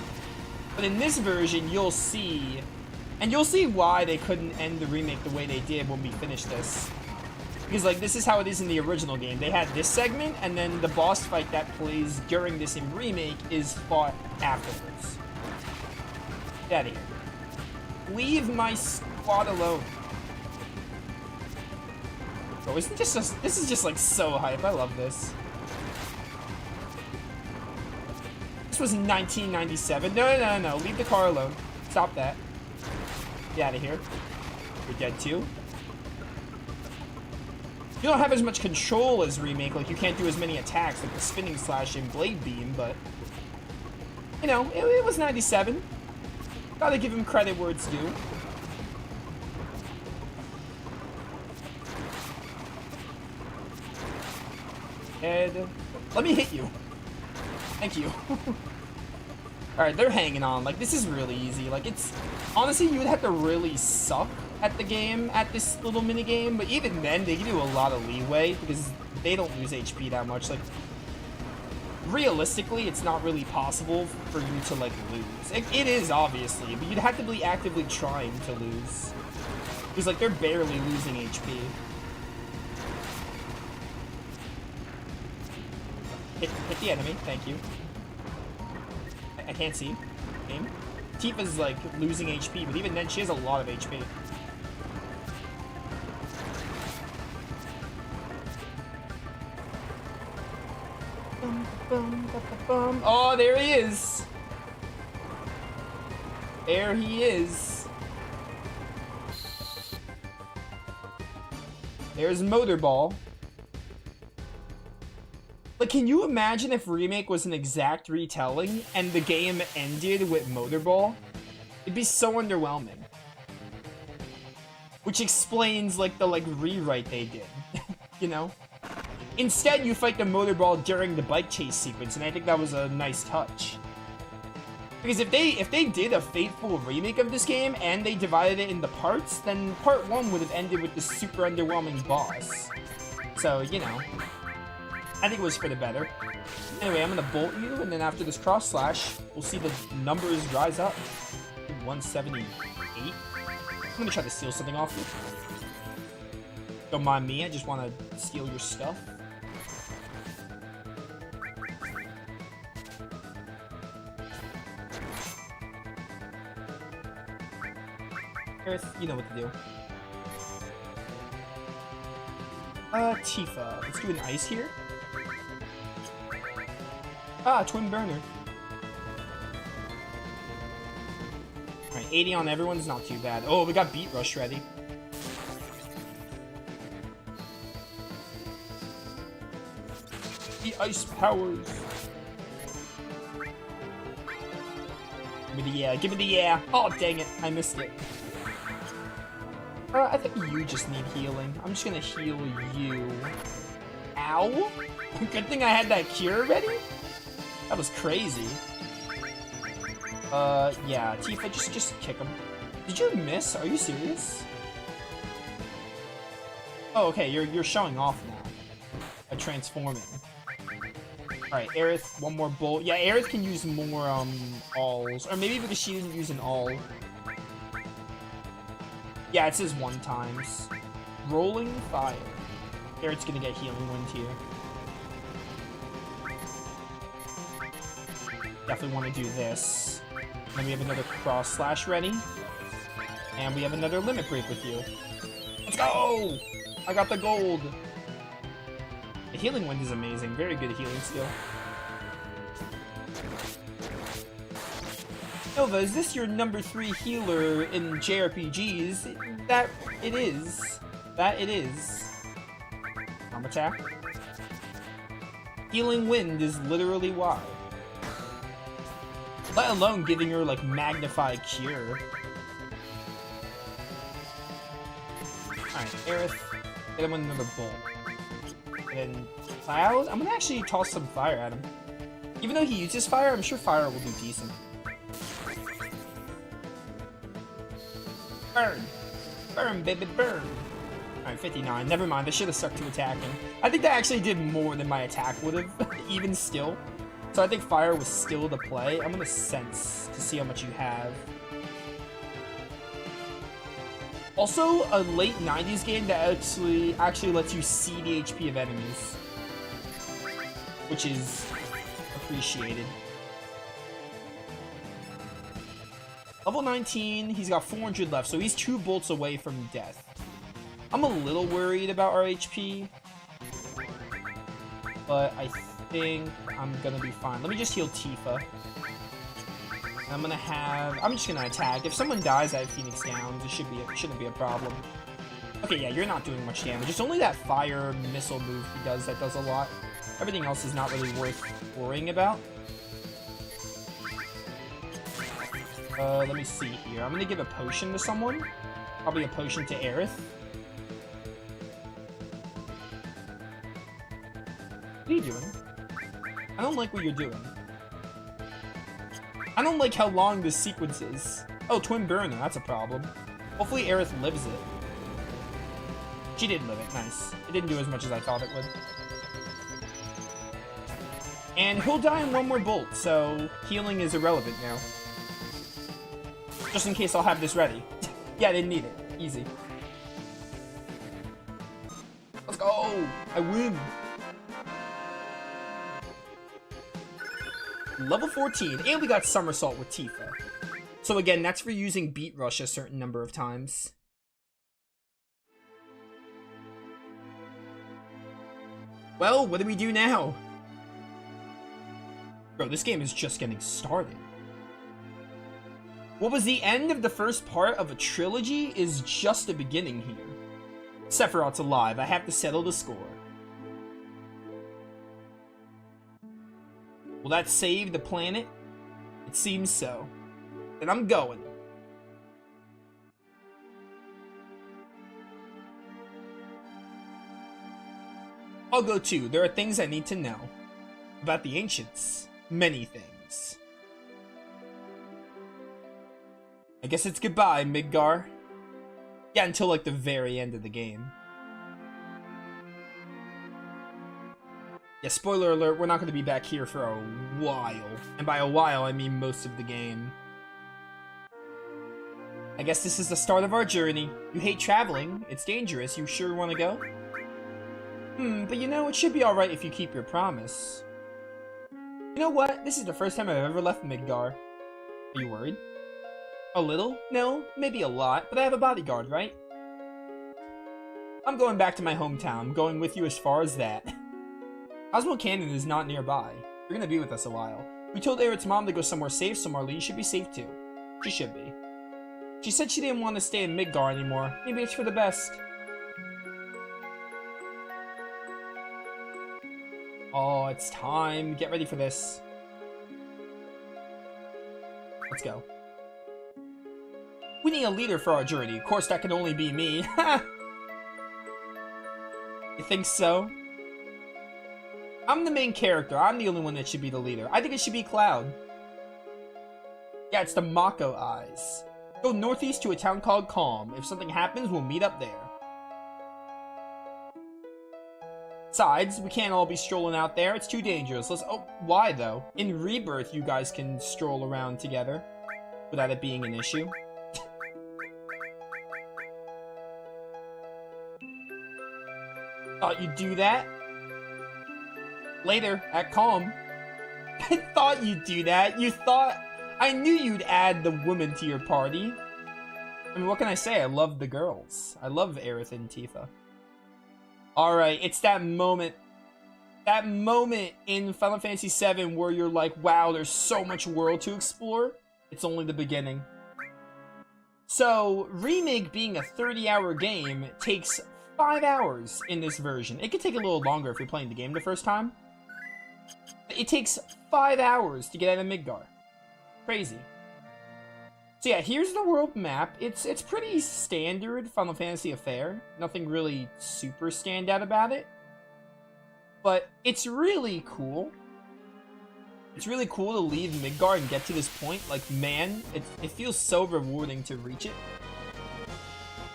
But in this version, you'll see... And you'll see why they couldn't end the remake the way they did when we finish this. Because, like, this is how it is in the original game. They had this segment, and then the boss fight that plays during this in remake is fought afterwards. Get out of here. Leave my squad alone. Bro, isn't this just... This is just, like, so hype. I love this. This was in 1997. No. Leave the car alone. Stop that. Get out of here. You're dead too. You don't have as much control as remake, like you can't do as many attacks like the spinning slash and blade beam, but you know, it was 97. Gotta give him credit where it's due. And let me hit you. Thank you. Alright, they're hanging on. Like, this is really easy. Like, it's... Honestly, you would have to really suck at the game, at this little minigame. But even then, they give you a lot of leeway because they don't lose HP that much. Like, realistically, it's not really possible for you to, like, lose. It is, obviously, but you'd have to be actively trying to lose. Because, like, they're barely losing HP. Hit the enemy. Thank you. I can't see. Aim. Tifa's like losing HP, but even then she has a lot of HP. Oh, there he is. There he is. There's Motorball. Like, can you imagine if Remake was an exact retelling and the game ended with Motorball? It'd be so underwhelming. Which explains, like, the, like, rewrite they did. You know? Instead, you fight the Motorball during the bike chase sequence, and I think that was a nice touch. Because if they did a faithful remake of this game and they divided it into parts, then part 1 would have ended with this super underwhelming boss. So, you know... I think it was for the better. Anyway, I'm gonna bolt you, and then after this cross slash, we'll see the numbers rise up. 178. I'm gonna try to steal something off you. Don't mind me, I just wanna steal your stuff. Earth, you know what to do. Tifa. Let's do an ice here. Ah, twin burner. Alright, 80 on everyone's not too bad. Oh, we got Beat Rush ready. The ice powers. Give me the yeah, give me the yeah. Oh, dang it, I missed it. I think you just need healing. I'm just gonna heal you. Ow! Good thing I had that cure ready? That was crazy. Yeah, Tifa, just kick him. Did you miss? Are you serious? Oh, okay, you're showing off now. Transforming. Alright, Aerith, one more bolt. Yeah, Aerith can use more, alls. Or maybe because she didn't use an all. Yeah, it says 1 times. Rolling fire. Aerith's gonna get healing wind here. Definitely want to do this. Then we have another cross slash ready. And we have another limit break with you. Let's go! I got the gold. The healing wind is amazing. Very good healing skill. Nova, is this your number 3 healer in JRPGs? That it is. That it is. Arm attack. Healing wind is literally why. Let alone giving her, like, magnified cure. Alright, Aerith. Hit him with another bolt. And Cloud? I'm gonna actually toss some fire at him. Even though he uses fire, I'm sure fire will do decent. Burn! Burn, baby, burn! Alright, 59. Never mind, I should have stuck to attacking. I think that actually did more than my attack would have, even still. So I think fire was still the play. I'm gonna sense to see how much you have. Also, a late 90s game that actually lets you see the HP of enemies. Which is appreciated. Level 19, he's got 400 left, so he's 2 bolts away from death. I'm a little worried about our HP. But I think I'm gonna be fine. Let me just heal Tifa. I'm just gonna attack. If someone dies, I have Phoenix Downs. It shouldn't be a problem. Okay, yeah, you're not doing much damage. It's only that fire missile move he does that does a lot. Everything else is not really worth worrying about. Let me see here. I'm gonna give a potion to someone. Probably a potion to Aerith. What are you doing? I don't like what you're doing. I don't like how long this sequence is. Oh, Twin Burner, that's a problem. Hopefully Aerith lives it. She did live it, nice. It didn't do as much as I thought it would. And he'll die in 1 more bolt, so healing is irrelevant now. Just in case I'll have this ready. Yeah, I didn't need it. Easy. Let's go! I win! Level 14, and we got Somersault with Tifa. So again, that's for using Beat Rush a certain number of times. Well, what do we do now? Bro, this game is just getting started. What was the end of the first part of a trilogy is just the beginning here. Sephiroth's alive, I have to settle the score. Will that save the planet? It seems so. Then I'm going. I'll go too. There are things I need to know. About the ancients. Many things. I guess it's goodbye, Midgar. Yeah, until like the very end of the game. Yeah, spoiler alert, we're not going to be back here for a while. And by a while, I mean most of the game. I guess this is the start of our journey. You hate traveling. It's dangerous. You sure want to go? But you know, it should be alright if you keep your promise. You know what? This is the first time I've ever left Midgar. Are you worried? A little? No, maybe a lot, but I have a bodyguard, right? I'm going back to my hometown. I'm going with you as far as that. Oswald Canyon is not nearby. You're gonna be with us a while. We told Aerith's mom to go somewhere safe, so Marlene should be safe too. She should be. She said she didn't want to stay in Midgar anymore. Maybe it's for the best. Oh, it's time. Get ready for this. Let's go. We need a leader for our journey. Of course, that can only be me. You think so? I'm the main character. I'm the only one that should be the leader. I think it should be Cloud. Yeah, it's the Mako Eyes. Go northeast to a town called Calm. If something happens, we'll meet up there. Besides, we can't all be strolling out there. It's too dangerous. Oh, why though? In Rebirth, you guys can stroll around together without it being an issue. Thought you'd do that? Later, at Calm. I thought you'd do that. You thought... I knew you'd add the woman to your party. I mean, what can I say? I love the girls. I love Aerith and Tifa. Alright, it's that moment. That moment in Final Fantasy VII where you're like, wow, there's so much world to explore. It's only the beginning. So, Remake being a 30-hour game takes 5 hours in this version. It could take a little longer if you're playing the game the first time. It takes 5 hours to get out of Midgar. Crazy. So yeah, here's the world map. It's pretty standard Final Fantasy affair. Nothing really super standout about it. But it's really cool. It's really cool to leave Midgar and get to this point. Like, man, it feels so rewarding to reach it.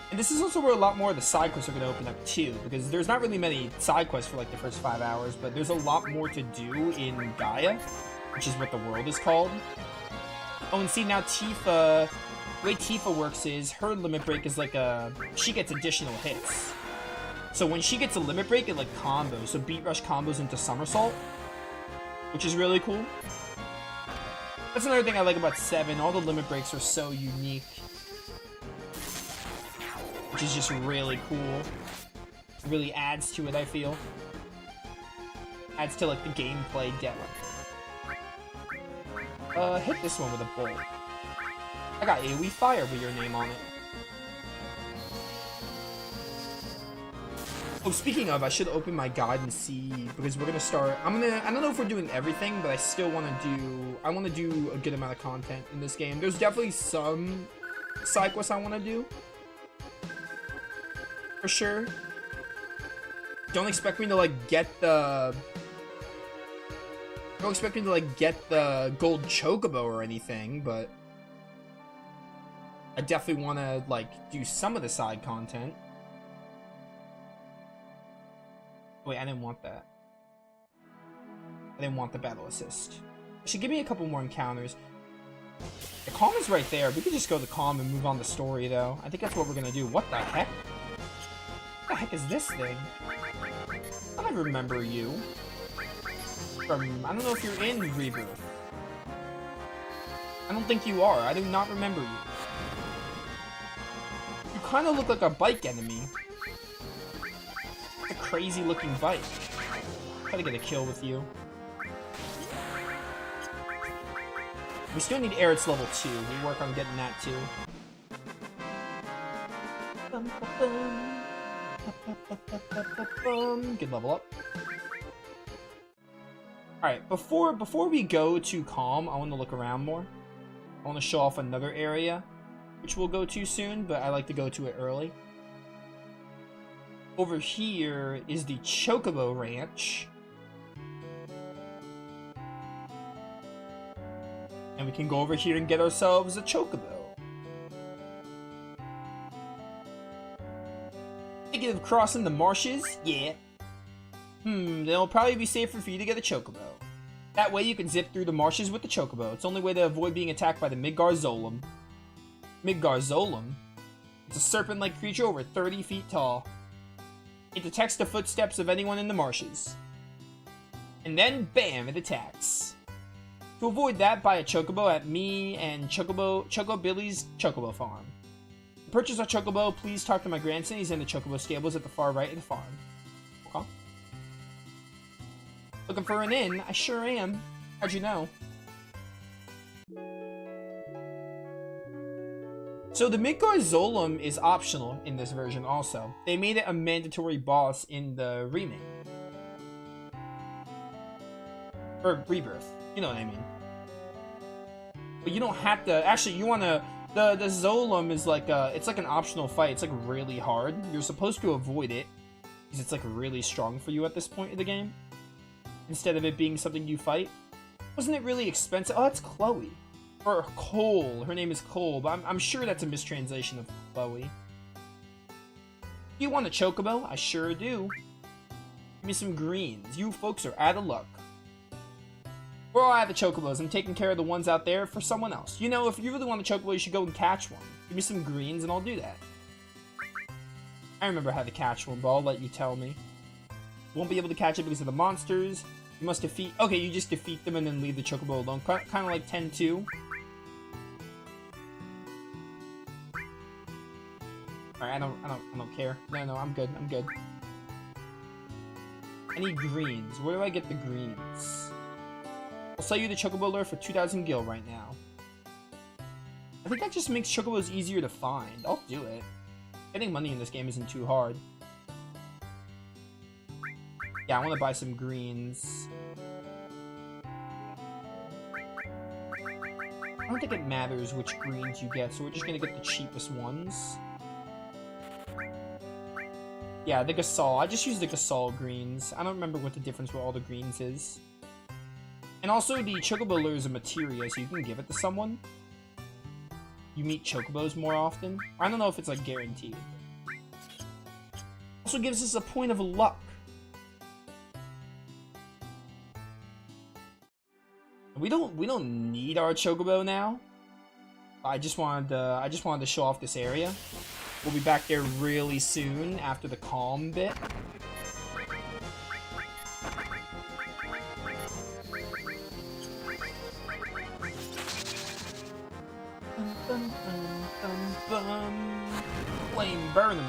And this is also where a lot more of the side quests are going to open up too, because there's not really many side quests for like the first 5 hours, but there's a lot more to do in Gaia, which is what the world is called. Oh, and see, now Tifa, the way Tifa works is, her limit break is like she gets additional hits. So when she gets a limit break, it like combos, so Beat Rush combos into Somersault, which is really cool. That's another thing I like about 7, all the limit breaks are so unique. Which is just really cool. It really adds to it, I feel. Adds to like the gameplay depth. Hit this one with a bolt. I got AoE Fire with your name on it. Oh, speaking of, I should open my guide and see, because we're gonna start, I don't know if we're doing everything, but I still want to do a good amount of content in this game. There's definitely some side quests I want to do. For sure. Don't expect me to like get the gold chocobo or anything, but I definitely want to like do some of the side content. Wait, I didn't want that. I didn't want the battle assist. It should give me a couple more encounters. The Calm is right there. We could just go to Calm and move on the story, though. I think that's what we're gonna do. What the heck? What the heck is this thing? I don't remember you. I don't know if you're in Rebirth. I don't think you are. I do not remember you. You kind of look like a bike enemy. A crazy looking bike. Try to get a kill with you. We still need Aerith's level 2. We work on getting that too. Good level up. Alright, before we go to Calm, I want to look around more. I want to show off another area, which we'll go to soon, but I like to go to it early. Over here is the Chocobo Ranch. And we can go over here and get ourselves a Chocobo. Thinking of crossing the marshes? Yeah. Then it'll probably be safer for you to get a Chocobo. That way you can zip through the marshes with the Chocobo. It's the only way to avoid being attacked by the Midgar Zolom. Midgar Zolom? It's a serpent-like creature over 30 feet tall. It detects the footsteps of anyone in the marshes. And then, bam, it attacks. To avoid that, buy a Chocobo at me and Choco Billy's Chocobo Farm. To purchase a Chocobo, please talk to my grandson. He's in the Chocobo stables at the far right of the farm. Okay. Looking for an inn? I sure am. How'd you know? So the Midgar Zolom is optional in this version also. They made it a mandatory boss in the remake. Or Rebirth. You know what I mean. But you don't have to... Actually, you want to... The Zolom is like it's like an optional fight. It's like really hard. You're supposed to avoid it, because it's like really strong for you at this point of the game. instead of it being something you fight. Wasn't it really expensive? Oh, that's Chloe. Or Cole. Her name is Cole, but I'm sure that's a mistranslation of Chloe. Do you want a chocobo? I sure do. Give me some greens. You folks are out of luck. We're all out of chocobos. I'm taking care of the ones out there for someone else. You know, if you really want a chocobo, you should go and catch one. Give me some greens and I'll do that. I remember how to catch one, but I'll let you tell me. Won't be able to catch it because of the monsters. You must defeat... Okay, you just defeat them and then leave the chocobo alone. Kind of like 10-2. Alright, I don't care. No, I'm good. I'm good. I need greens. Where do I get the greens? I'll sell you the chocobo lure for 2,000 gil right now. I think that just makes chocobos easier to find. I'll do it. Getting money in this game isn't too hard. Yeah, I want to buy some greens. I don't think it matters which greens you get, so we're just gonna get the cheapest ones. Yeah, the Gasol. I just use the Gasol greens. I don't remember what the difference with all the greens is. And also, the chocobo lure is a materia, so you can give it to someone. You meet chocobos more often. I don't know if it's, like, guaranteed. Also gives us a point of luck. We don't need our chocobo now. I just wanted to show off this area. We'll be back there really soon after the calm bit. Flame burn him.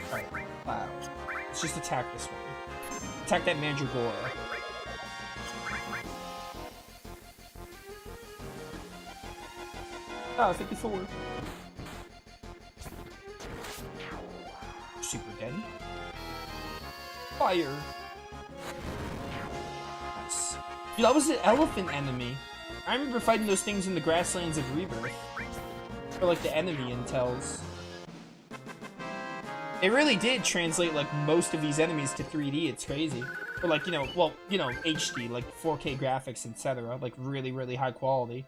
Alright, wow. Let's just attack this one. Attack that Mandragora. Ah, 54. Super dead. Fire. Nice. Dude, that was an elephant enemy. I remember fighting those things in the grasslands of Rebirth. For like the enemy intels. It really did translate like most of these enemies to 3D. It's crazy. Or like, HD, like 4K graphics, etc. Like really, really high quality.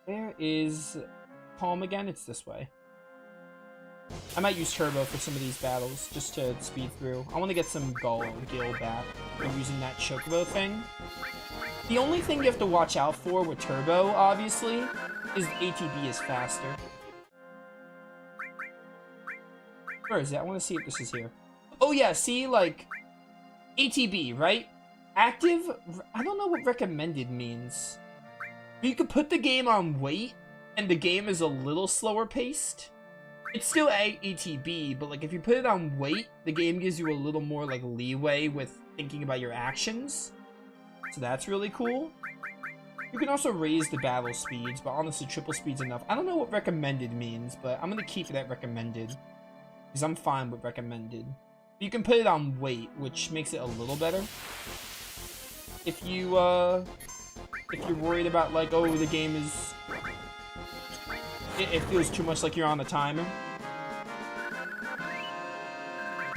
Where is Calm again? It's this way. I might use Turbo for some of these battles, just to speed through. I want to get some Gil back for using that Chocobo thing. The only thing you have to watch out for with Turbo, obviously, is ATB is faster. Where is it? I want to see if this is here. Oh yeah, see, like, ATB, right? Active? I don't know what recommended means. You could put the game on wait, and the game is a little slower paced. It's still ATB, but like if you put it on wait, the game gives you a little more like leeway with thinking about your actions. So that's really cool. You can also raise the battle speeds, but honestly triple speed's enough. I don't know what recommended means, but I'm gonna keep it at recommended. Because I'm fine with recommended. You can put it on wait, which makes it a little better. If you're worried about like, oh, the game is... It feels too much like you're on the timer.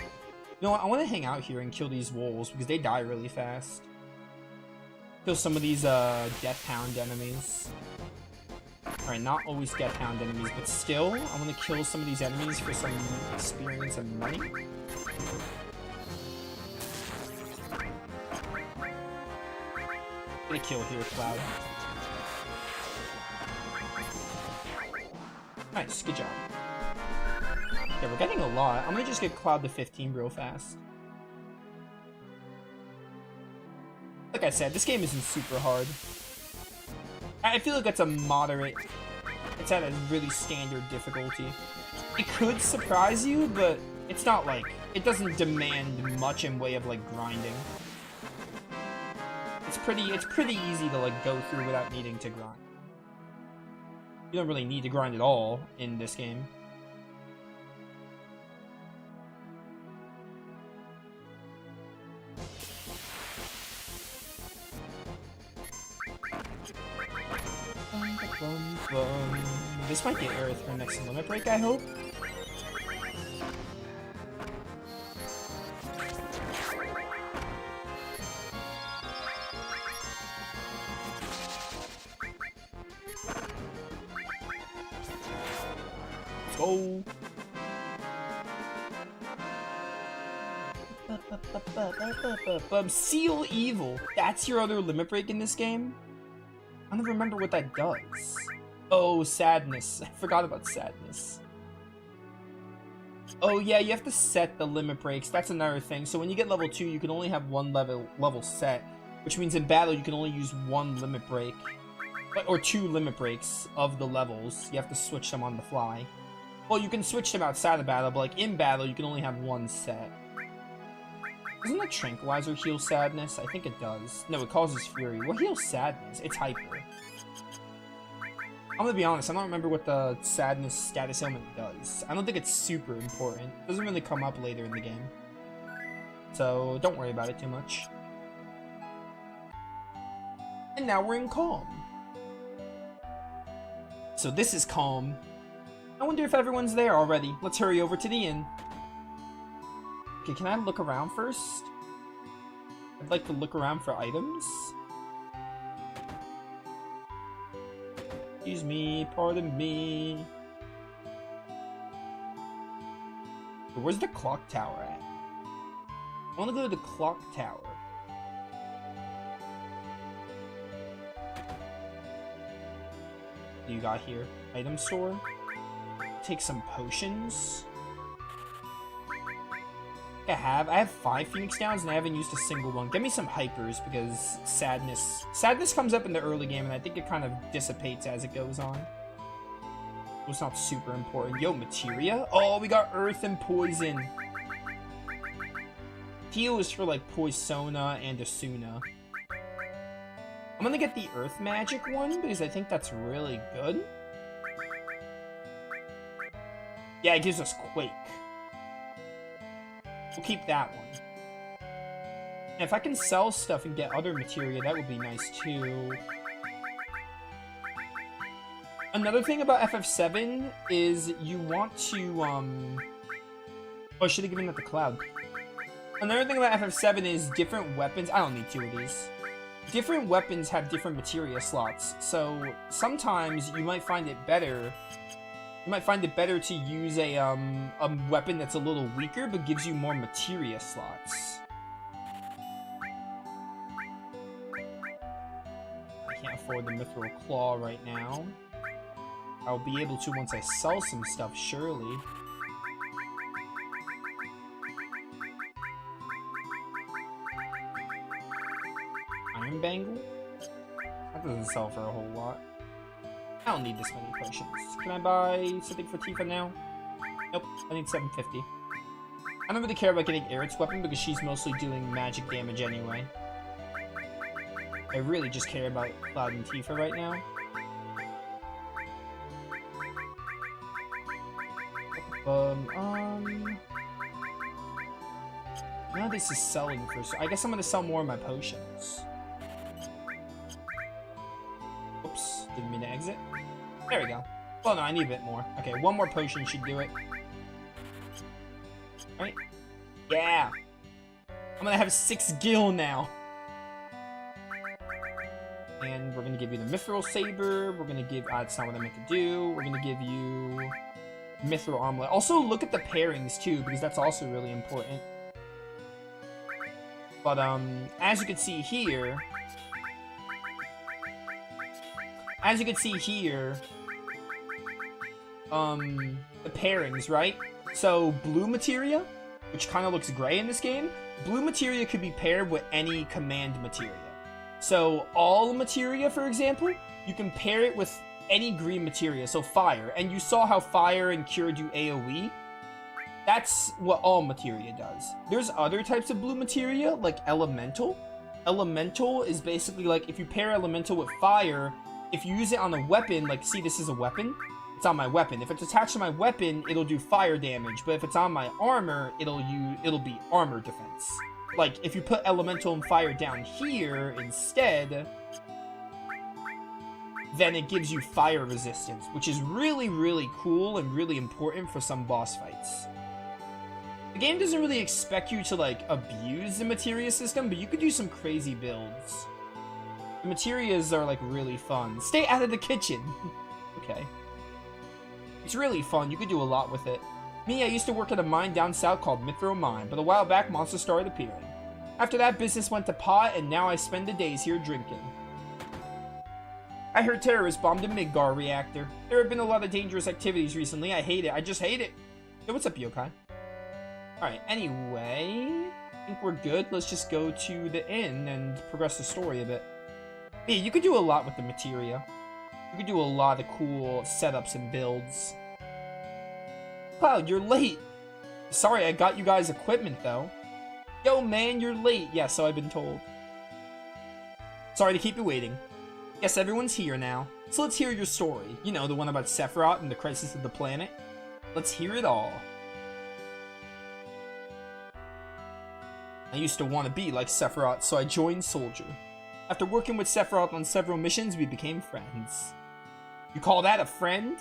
You know what, I want to hang out here and kill these wolves, because they die really fast. Kill some of these, Death Hound enemies. Alright, not always Death Hound enemies, but still, I want to kill some of these enemies for some experience and money. Get a kill here, Cloud. Nice, good job. Yeah, we're getting a lot. I'm gonna just get Cloud to 15 real fast. Like I said, this game isn't super hard. I feel like it's a moderate... It's at a really standard difficulty. It could surprise you, but it's not like... It doesn't demand much in way of, like, grinding. It's pretty easy to, like, go through without needing to grind. You don't really need to grind at all in this game. Bum, bum. This might get Aerith for next limit break, I hope. Go. Seal Evil. That's your other limit break in this game? I don't remember what that does. Oh, Sadness. I forgot about Sadness. Oh yeah, you have to set the limit breaks. That's another thing. So when you get level 2, you can only have one level set, which means in battle you can only use one limit break. Or 2 limit breaks of the levels. You have to switch them on the fly. Well, you can switch them outside of battle, but like in battle, you can only have one set. Doesn't the Tranquilizer heal Sadness? I think it does. No, it causes Fury. What heals Sadness? It's Hyper. I'm gonna be honest, I don't remember what the Sadness status ailment does. I don't think it's super important. It doesn't really come up later in the game. So, don't worry about it too much. And now we're in Calm. So this is Calm. I wonder if everyone's there already. Let's hurry over to the inn. Okay, can I look around first? I'd like to look around for items. Excuse me, pardon me. Where's the clock tower at? I want to go to the clock tower. What do you got here? Item store? Take some potions. I have 5 Phoenix Downs and I haven't used a single one. Get me some hypers because Sadness comes up in the early game and I think it kind of dissipates as it goes on. It's not super important. Yo, Materia? Oh, we got Earth and Poison. Heal is for like Poisona and Asuna. I'm gonna get the Earth Magic one because I think that's really good. Yeah, it gives us Quake. We'll keep that one. And if I can sell stuff and get other materia, that would be nice too. Another thing about FF7 is you want to, Oh, I should have given that to Cloud. Another thing about FF7 is different weapons. I don't need 2 of these. Different weapons have different materia slots. So sometimes you might find it better. You might find it better to use a weapon that's a little weaker, but gives you more materia slots. I can't afford the Mithril Claw right now. I'll be able to once I sell some stuff, surely. Iron Bangle? That doesn't sell for a whole lot. I don't need this many potions. Can I buy something for Tifa now? Nope, I need 750. I don't really care about getting Aerith's weapon because she's mostly doing magic damage anyway. I really just care about Cloud and Tifa right now. Now this is selling for, so I guess I'm gonna sell more of my potions. Oops, didn't mean to exit. There we go. Well, no, I need a bit more. Okay, 1 more potion should do it. Right? Yeah! I'm gonna have 6 gil now. And we're gonna give you the Mithril Saber. We're gonna give... that's not what I meant to do. We're gonna give you... Mithril Armlet. Also, look at the pairings, too, because that's also really important. But, as you can see here... the pairings, right? So, blue materia, which kind of looks gray in this game, blue materia could be paired with any command materia. So, all materia, for example, you can pair it with any green materia, so fire. And you saw how fire and cure do AoE? That's what all materia does. There's other types of blue materia, like elemental. Elemental is basically like, if you pair elemental with fire, if you use it on a weapon, like, see, this is a weapon? It's on my weapon. If it's attached to my weapon, it'll do fire damage. But if it's on my armor, it'll be armor defense. Like, if you put elemental and fire down here instead, then it gives you fire resistance, which is really, really cool and really important for some boss fights. The game doesn't really expect you to, like, abuse the materia system, but you could do some crazy builds. The materias are, like, really fun. Stay out of the kitchen! Okay. It's really fun. You could do a lot with it. Me, I used to work at a mine down south called Mithro Mine, but a while back, monsters started appearing. After that, business went to pot, and now I spend the days here drinking. I heard terrorists bombed a Midgar reactor. There have been a lot of dangerous activities recently. I hate it. I just hate it. Yo, what's up, Yokai? Alright, anyway, I think we're good. Let's just go to the inn and progress the story a bit. Yeah, you could do a lot with the materia. You could do a lot of cool setups and builds. Cloud, you're late. Sorry, I got you guys equipment, though. Yo, man, you're late. Yeah, so I've been told. Sorry to keep you waiting. Guess everyone's here now. So let's hear your story. You know, the one about Sephiroth and the crisis of the planet. Let's hear it all. I used to want to be like Sephiroth, so I joined Soldier. After working with Sephiroth on several missions, we became friends. You call that a friend?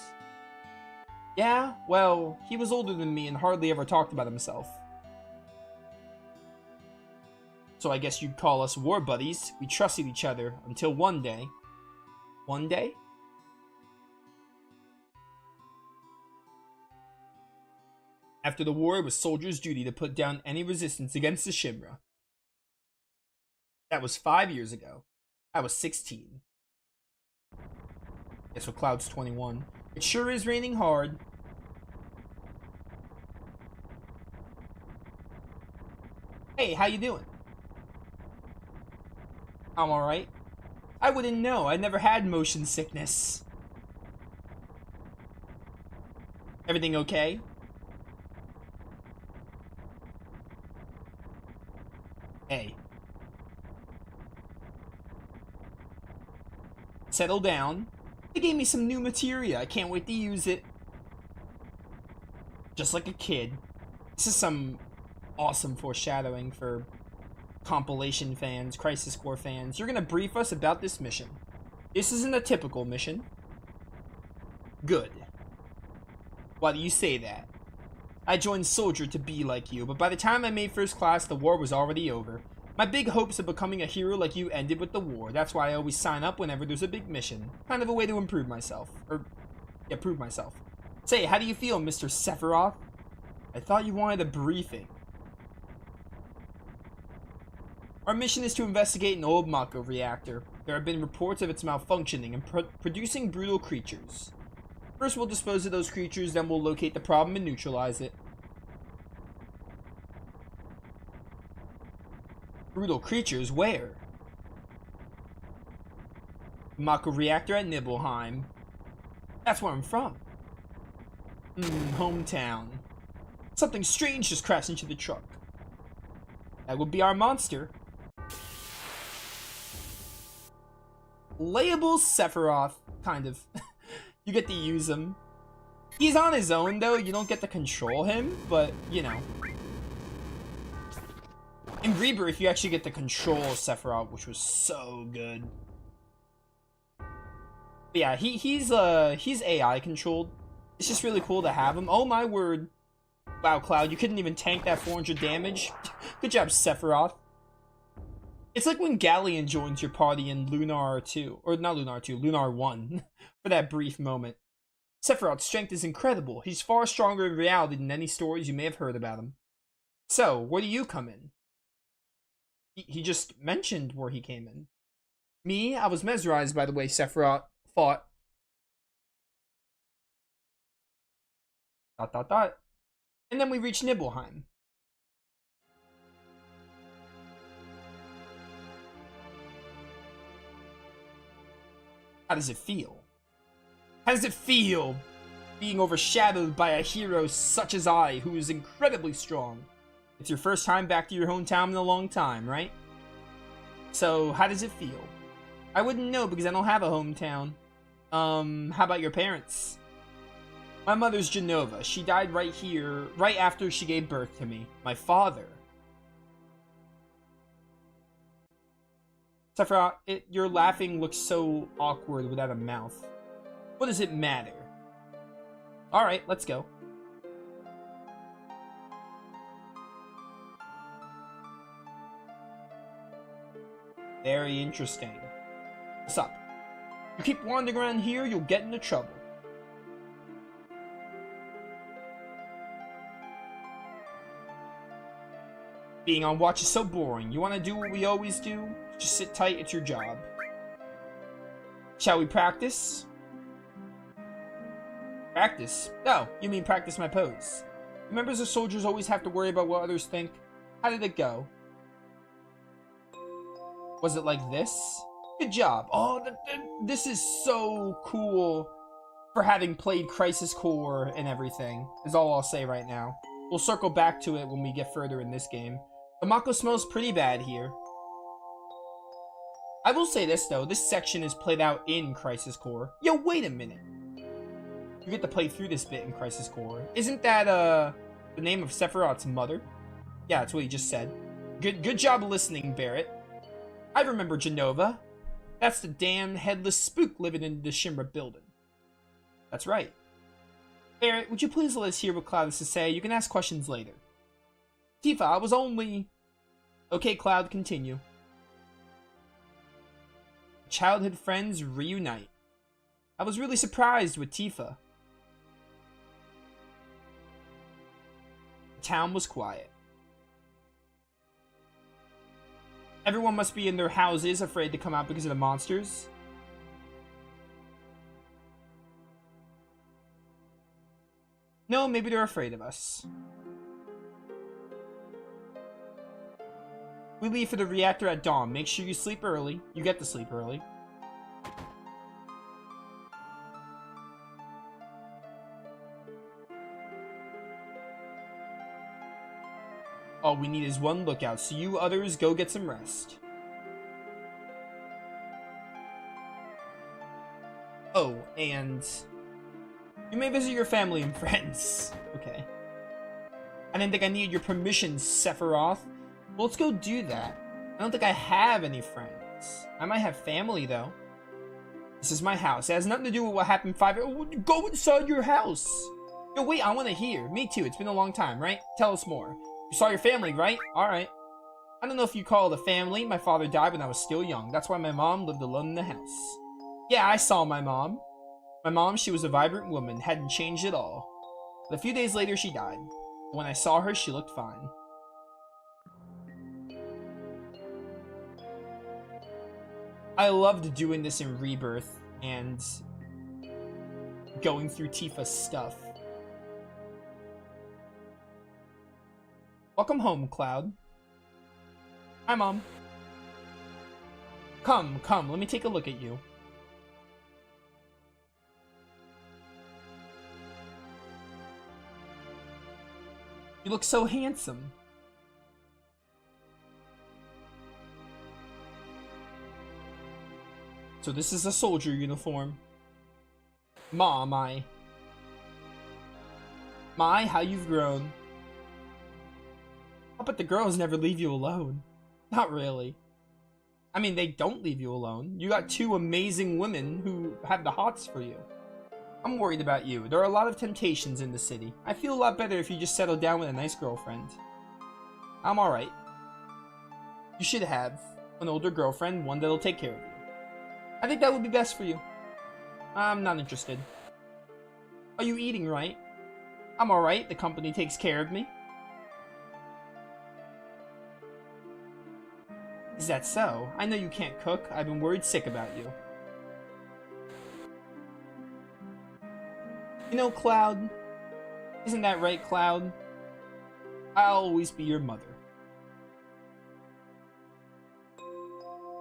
Yeah, well, he was older than me and hardly ever talked about himself. So I guess you'd call us war buddies. We trusted each other until one day. One day? After the war, it was Soldier's duty to put down any resistance against the Shinra. That was 5 years ago. I was 16. Guess what, Cloud's 21. It sure is raining hard. Hey, how you doing? I'm alright. I wouldn't know. I never had motion sickness. Everything okay? Hey. Settle down. They gave me some new materia. I can't wait to use it. Just like a kid. This is some awesome foreshadowing for compilation fans, Crisis Core fans. You're gonna brief us about this mission. This isn't a typical mission. Good. Why do you say that? I joined Soldier to be like you, but by the time I made first class, the war was already over. My big hopes of becoming a hero like you ended with the war. That's why I always sign up whenever there's a big mission. Kind of a way to improve myself. Yeah, prove myself. Say, how do you feel, Mr. Sephiroth? I thought you wanted a briefing. Our mission is to investigate an old Mako reactor. There have been reports of its malfunctioning and producing brutal creatures. First, we'll dispose of those creatures, then we'll locate the problem and neutralize it. Brutal creatures? Where? Mako reactor at Nibelheim. That's where I'm from. Hometown. Something strange just crashed into the truck. That would be our monster. Playable Sephiroth, kind of. You get to use him. He's on his own, though. You don't get to control him, but, you know. In Rebirth, you actually get to control Sephiroth, which was so good. But yeah, he's AI controlled. It's just really cool to have him. Oh my word. Wow, Cloud, you couldn't even tank that 400 damage. Good job, Sephiroth. It's like when Galleon joins your party in Lunar 2. Or not Lunar 2, Lunar 1. For that brief moment. Sephiroth's strength is incredible. He's far stronger in reality than any stories you may have heard about him. So, where do you come in? He just mentioned where he came in. Me, I was mesmerized by the way Sephiroth fought. ... And then we reached Nibelheim. How does it feel? How does it feel being overshadowed by a hero such as I, who is incredibly strong? It's your first time back to your hometown in a long time, right? So, how does it feel? I wouldn't know because I don't have a hometown. How about your parents? My mother's Genova. She died right here, right after she gave birth to me. My father. Sephiroth, your laughing looks so awkward without a mouth. What does it matter? Alright, let's go. Very interesting. What's up? You keep wandering around here, you'll get into trouble. Being on watch is so boring. You want to do what we always do? Just sit tight, it's your job. Shall we practice? Practice? No, you mean practice my pose. Members of soldiers always have to worry about what others think. How did it go? Was it like this? Good job. Oh, this is so cool for having played Crisis Core and everything, is all I'll say right now. We'll circle back to it when we get further in this game. The Mako smells pretty bad here. I will say this though, this section is played out in Crisis Core. Yo, wait a minute. You get to play through this bit in Crisis Core. Isn't that, the name of Sephiroth's mother? Yeah, that's what he just said. Good job listening, Barrett. I remember Genova. That's the damn headless spook living in the Shinra building. That's right. Barrett, would you please let us hear what Cloud has to say? You can ask questions later. Tifa, I was only... Okay, Cloud, continue. Childhood friends reunite. I was really surprised with Tifa. The town was quiet. Everyone must be in their houses, afraid to come out because of the monsters. No, maybe they're afraid of us. We leave for the reactor at dawn. Make sure you sleep early. You get to sleep early. All we need is one lookout, so you others go get some rest. Oh, and you may visit your family and friends. Okay. I didn't think I needed your permission, Sephiroth. Well, let's go do that. I don't think I have any friends. I might have family, though. This is my house. It has nothing to do with what happened Go inside your house! Yo, wait, I want to hear. Me too. It's been a long time, right? Tell us more. You saw your family, right? Alright. I don't know if you call it a family. My father died when I was still young. That's why my mom lived alone in the house. Yeah, I saw my mom. My mom, she was a vibrant woman. Hadn't changed at all. But a few days later, she died. When I saw her, she looked fine. I loved doing this in Rebirth and going through Tifa's stuff. Welcome home, Cloud. Hi, Mom. Come, let me take a look at you. You look so handsome. So this is a soldier uniform. Ma, how you've grown. Oh, but the girls never leave you alone. Not really. I mean, they don't leave you alone. You got two amazing women who have the hots for you. I'm worried about you. There are a lot of temptations in the city. I feel a lot better if you just settle down with a nice girlfriend. I'm alright. You should have an older girlfriend, one that'll take care of you. I think that would be best for you. I'm not interested. Are you eating right? I'm alright. The company takes care of me. Is that so? I know you can't cook. I've been worried sick about you. You know, Cloud, isn't that right, Cloud? I'll always be your mother.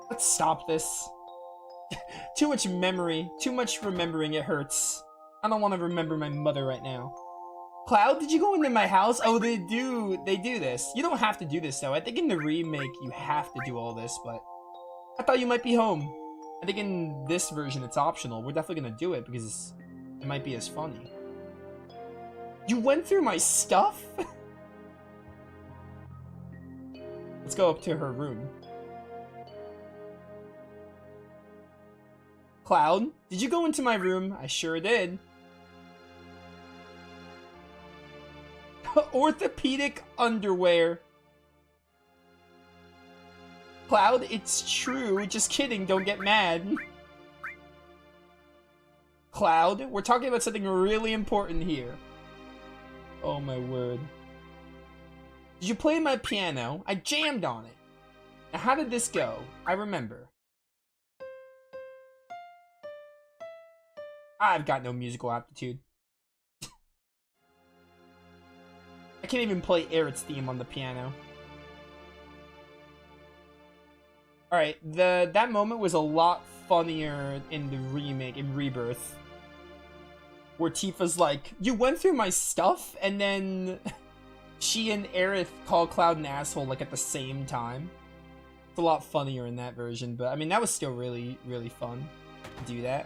Let's stop this. Too much memory. Too much remembering. It hurts. I don't want to remember my mother right now. Cloud, did you go into my house? Oh, they do this. You don't have to do this, though. I think in the remake, you have to do all this, but I thought you might be home. I think in this version, it's optional. We're definitely going to do it because it might be as funny. You went through my stuff? Let's go up to her room. Cloud, did you go into my room? I sure did. Orthopedic underwear. Cloud, it's true. Just kidding, don't get mad. Cloud, we're talking about something really important here. Oh my word. Did you play my piano? I jammed on it. Now how did this go? I remember. I've got no musical aptitude. I can't even play Aerith's theme on the piano. Alright, that moment was a lot funnier in the remake, in Rebirth. Where Tifa's like, you went through my stuff? And then she and Aerith call Cloud an asshole, like, at the same time. It's a lot funnier in that version, but, I mean, that was still really, really fun to do that.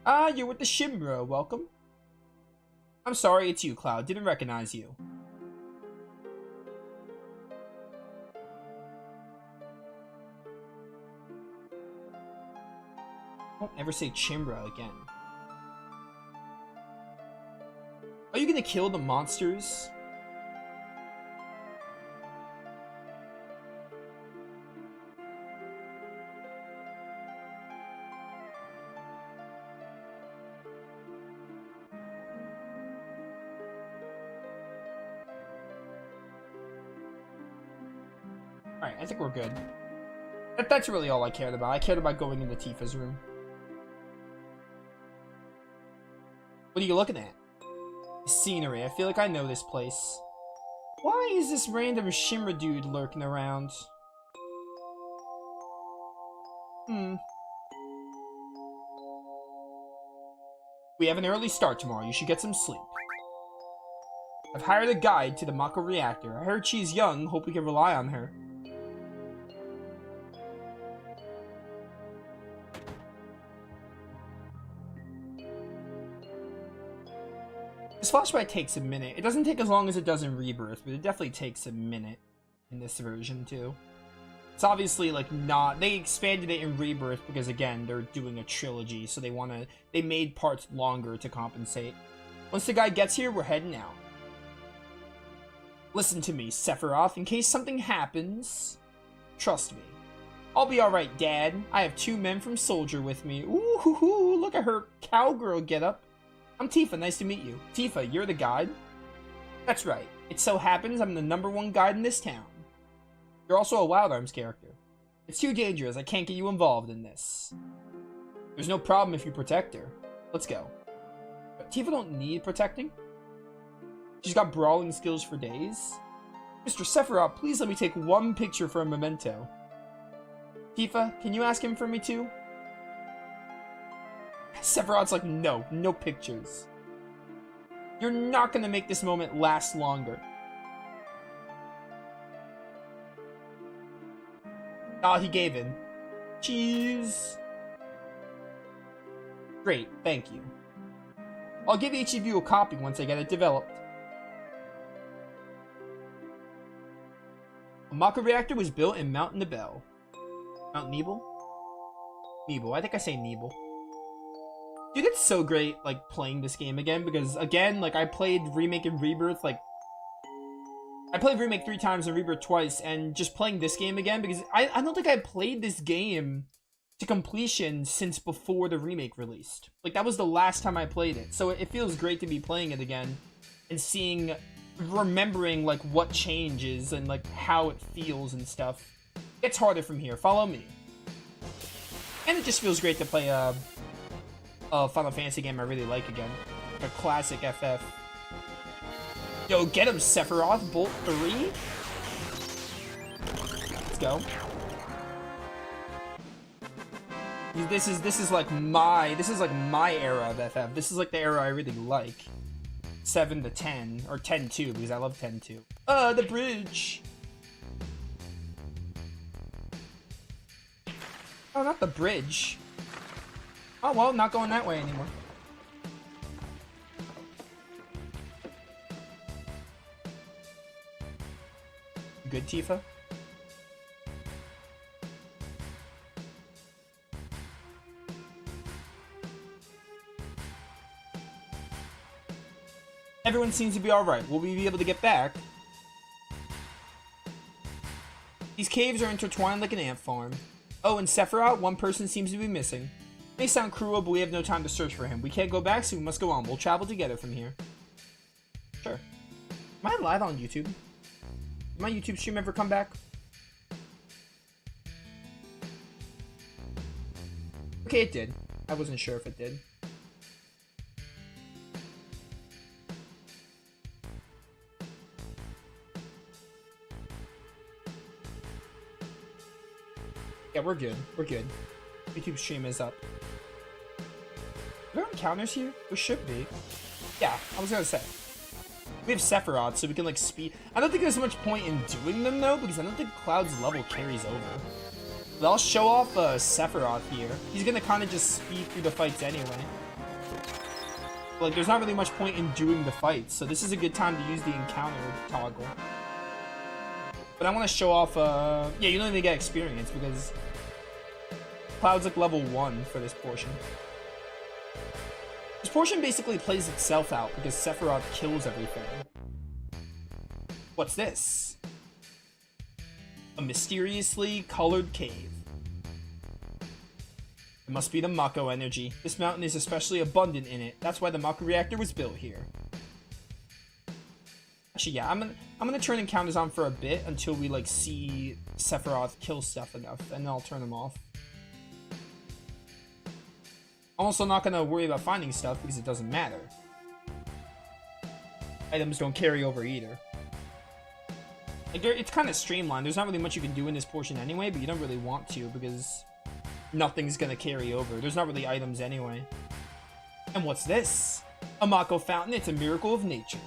Ah, you're with the Shinra. Welcome. I'm sorry, it's you, Cloud. Didn't recognize you. Don't ever say Chimbra again. Are you gonna kill the monsters? Alright, I think we're good. That's really all I cared about. I cared about going into Tifa's room. What are you looking at? Scenery. I feel like I know this place. Why is this random Shinra dude lurking around? We have an early start tomorrow. You should get some sleep. I've hired a guide to the Mako reactor. I heard she's young. Hope we can rely on her. This flashback takes a minute. It doesn't take as long as it does in Rebirth, but it definitely takes a minute in this version too. It's obviously like not, they expanded it in Rebirth because again, they're doing a trilogy, so they made parts longer to compensate. Once the guy gets here, we're heading out. Listen to me, Sephiroth, in case something happens, trust me. I'll be alright, Dad. I have 2 men from Soldier with me. Ooh, hoo, hoo, look at her cowgirl getup. I'm Tifa, nice to meet you. Tifa, you're the guide? That's right. It so happens I'm the #1 guide in this town. You're also a Wild Arms character. It's too dangerous, I can't get you involved in this. There's no problem if you protect her. Let's go. But Tifa don't need protecting. She's got brawling skills for days. Mr. Sephiroth, please let me take 1 picture for a memento. Tifa, can you ask him for me too? Sephiroth's like, no pictures. You're not gonna make this moment last longer. Ah, he gave in. Cheese. Great, thank you. I'll give each of you a copy once I get it developed. A Mako reactor was built in Mount Nibel. Mount Nebel? Nebel, I think I say Nebel. Dude, it's so great, like, playing this game again, because, again, like, I played Remake and Rebirth, like, I played Remake 3 times and Rebirth twice, and just playing this game again, because I don't think I played this game to completion since before the Remake released. Like, that was the last time I played it, so it feels great to be playing it again, and remembering, like, what changes, and, like, how it feels and stuff. It's harder from here, follow me. And it just feels great to play, a Final Fantasy game I really like again. A classic FF. Yo, get him, Sephiroth. Bolt 3. Let's go. This is like my era of FF. This is like the era I really like. 7 to 10, or 10-2, because I love 10-2. The bridge. Oh, not the bridge. Oh, well, not going that way anymore. Good, Tifa? Everyone seems to be alright. Will we be able to get back? These caves are intertwined like an ant farm. Oh, and Sephiroth, one person seems to be missing. It may sound cruel, but we have no time to search for him. We can't go back, so we must go on. We'll travel together from here. Sure. Am I live on YouTube? Did my YouTube stream ever come back? Okay, it did. I wasn't sure if it did. Yeah, we're good. We're good. YouTube stream is up. Are there encounters here? There should be. Yeah, I was gonna say. We have Sephiroth, so we can, like, speed. I don't think there's much point in doing them, though, because I don't think Cloud's level carries over. But I'll show off Sephiroth here. He's gonna kind of just speed through the fights anyway. Like, there's not really much point in doing the fights, so this is a good time to use the encounter toggle. But I want to show off, yeah, you don't even get experience, because Cloud's, like, level 1 for this portion. This portion basically plays itself out, because Sephiroth kills everything. What's this? A mysteriously colored cave. It must be the Mako energy. This mountain is especially abundant in it. That's why the Mako reactor was built here. Actually, yeah, I'm gonna turn encounters on for a bit until we, like, see Sephiroth kill stuff enough, and then I'll turn them off. I'm also not gonna worry about finding stuff because it doesn't matter. Items don't carry over either. Like, it's kind of streamlined. There's not really much you can do in this portion anyway, but you don't really want to because nothing's gonna carry over. There's not really items anyway. And what's this? A Mako fountain. It's a miracle of nature.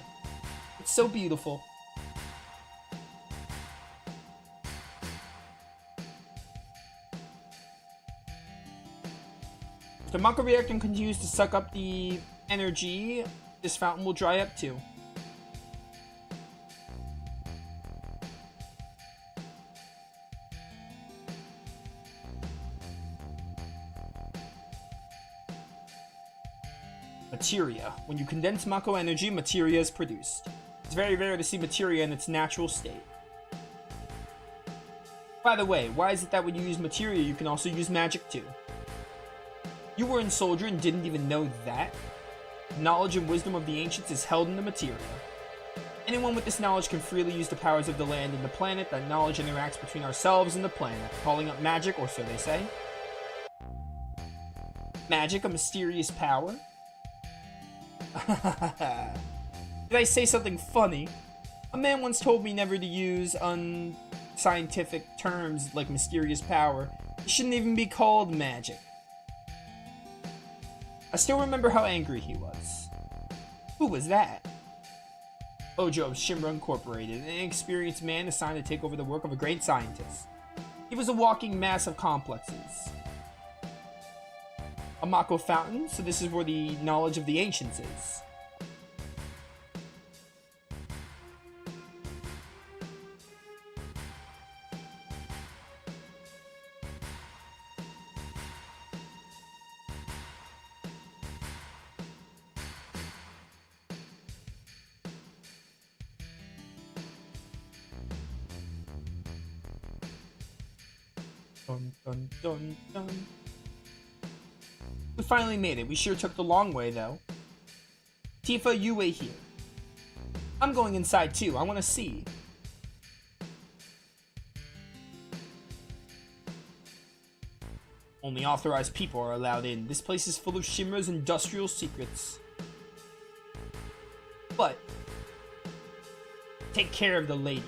It's so beautiful. If the Mako reactor continues to suck up the energy, this fountain will dry up too. Materia. When you condense Mako energy, materia is produced. It's very rare to see materia in its natural state. By the way, why is it that when you use materia, you can also use magic too? You were in Soldier and didn't even know that? Knowledge and wisdom of the ancients is held in the materia. Anyone with this knowledge can freely use the powers of the land and the planet. That knowledge interacts between ourselves and the planet, calling up magic, or so they say. Magic, a mysterious power? Did I say something funny? A man once told me never to use unscientific terms like mysterious power. It shouldn't even be called magic. I still remember how angry he was. Who was that? Ojo of Shinra Incorporated, an inexperienced man assigned to take over the work of a great scientist. He was a walking mass of complexes. A Mako fountain, so this is where the knowledge of the ancients is. Dun, dun, dun, dun. We finally made it. We sure took the long way, though. Tifa, you wait here. I'm going inside, too. I want to see. Only authorized people are allowed in. This place is full of Shinra's industrial secrets. But take care of the lady.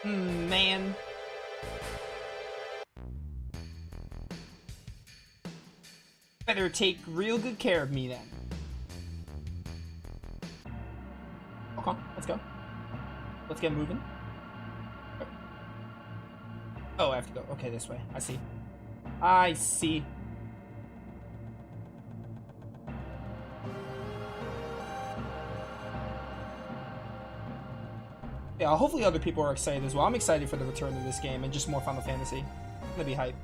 Man. Better take real good care of me then. Okay, let's go. Let's get moving. Oh, I have to go. Okay, this way. I see. I see. Yeah, hopefully other people are excited as well. I'm excited for the return of this game and just more Final Fantasy. I'm gonna be hype.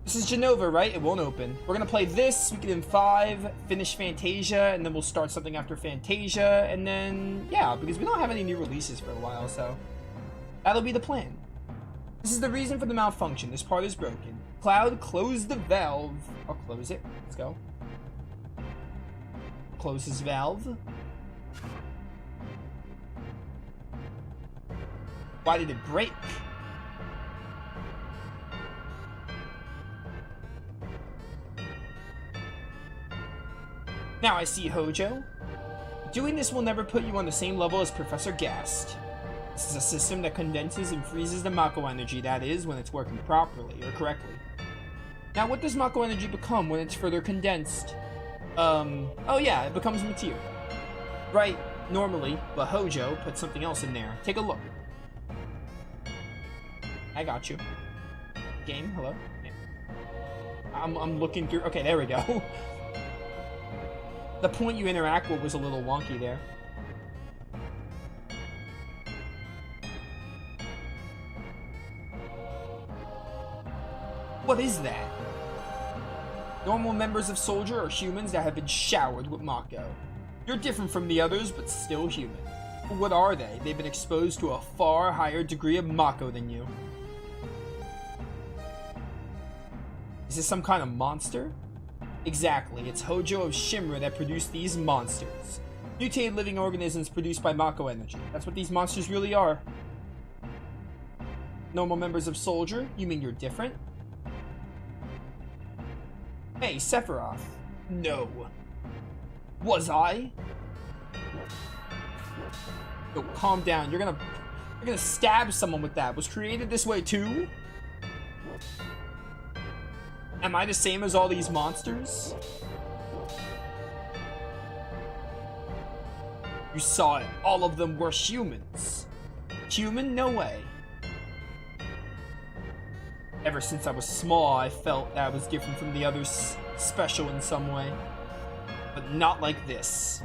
This is Genova, right? It won't open. We're gonna play this, Weekend in 5, finish Fantasia, and then we'll start something after Fantasia, and then, yeah, because we don't have any new releases for a while, so that'll be the plan. This is the reason for the malfunction. This part is broken. Cloud, close the valve. I'll close it. Let's go. Close this valve. Why did it break? Now I see, Hojo. Doing this will never put you on the same level as Professor Gast. This is a system that condenses and freezes the Mako energy, that is, when it's working properly, or correctly. Now, what does Mako energy become when it's further condensed? Oh yeah, it becomes material. Right, normally, but Hojo put something else in there. Take a look. I got you. Game, hello? Yeah. I'm looking through. Okay, there we go. The point you interact with was a little wonky there. What is that? Normal members of Soldier are humans that have been showered with Mako. You're different from the others, but still human. But what are they? They've been exposed to a far higher degree of Mako than you. Is this some kind of monster? Exactly, it's Hojo of Shinra that produced these monsters. Mutated living organisms produced by Mako energy. That's what these monsters really are. Normal members of Soldier? You mean you're different? Hey, Sephiroth. No. Was I? Yo, calm down. You're gonna stab someone with that. Was created this way too? Am I the same as all these monsters? You saw it. All of them were humans. Human? No way. Ever since I was small, I felt that I was different from the others, special in some way. But not like this.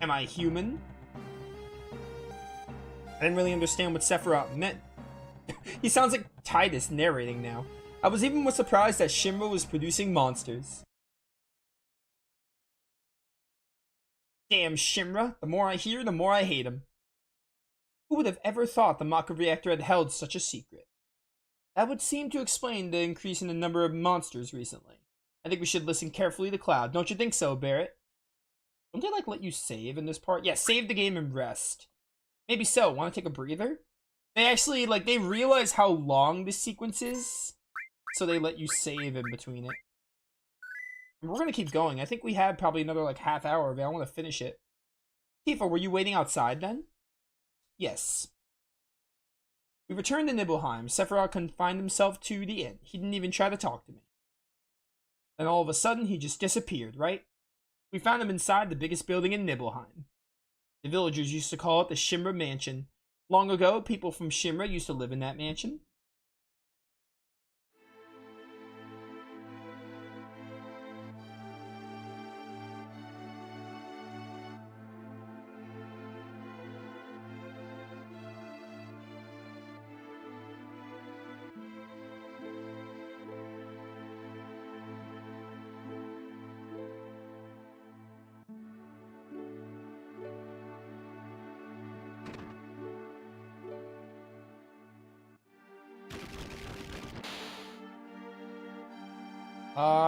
Am I human? I didn't really understand what Sephiroth meant. He sounds like Titus narrating now. I was even more surprised that Shinra was producing monsters. Damn Shinra, the more I hear, the more I hate him. Who would have ever thought the Mako reactor had held such a secret? That would seem to explain the increase in the number of monsters recently. I think we should listen carefully to Cloud. Don't you think so, Barrett? Don't they, like, let you save in this part? Yeah, save the game and rest. Maybe so. Want to take a breather? They actually, like, they realize how long this sequence is, so they let you save in between it. And we're gonna keep going. I think we have probably another, like, half hour of it. I want to finish it. Tifa, were you waiting outside then? Yes. We returned to Nibelheim. Sephiroth confined himself to the inn. He didn't even try to talk to me. And all of a sudden, he just disappeared, right? We found him inside the biggest building in Nibelheim. The villagers used to call it the Shinra Mansion. Long ago, people from Shinra used to live in that mansion.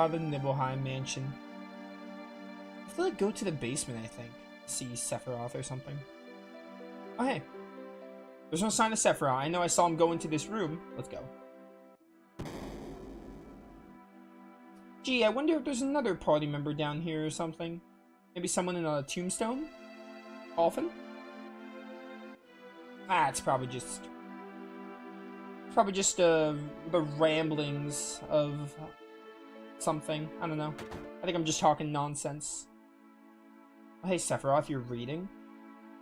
The Nibelheim Mansion. I feel like go to the basement, I think. See Sephiroth or something. Oh, hey. There's no sign of Sephiroth. I know I saw him go into this room. Let's go. Gee, I wonder if there's another party member down here or something. Maybe someone in a tombstone? Coffin? Ah, it's probably just Probably just the ramblings of something. I don't know. I think I'm just talking nonsense. Oh, hey, Sephiroth, you're reading?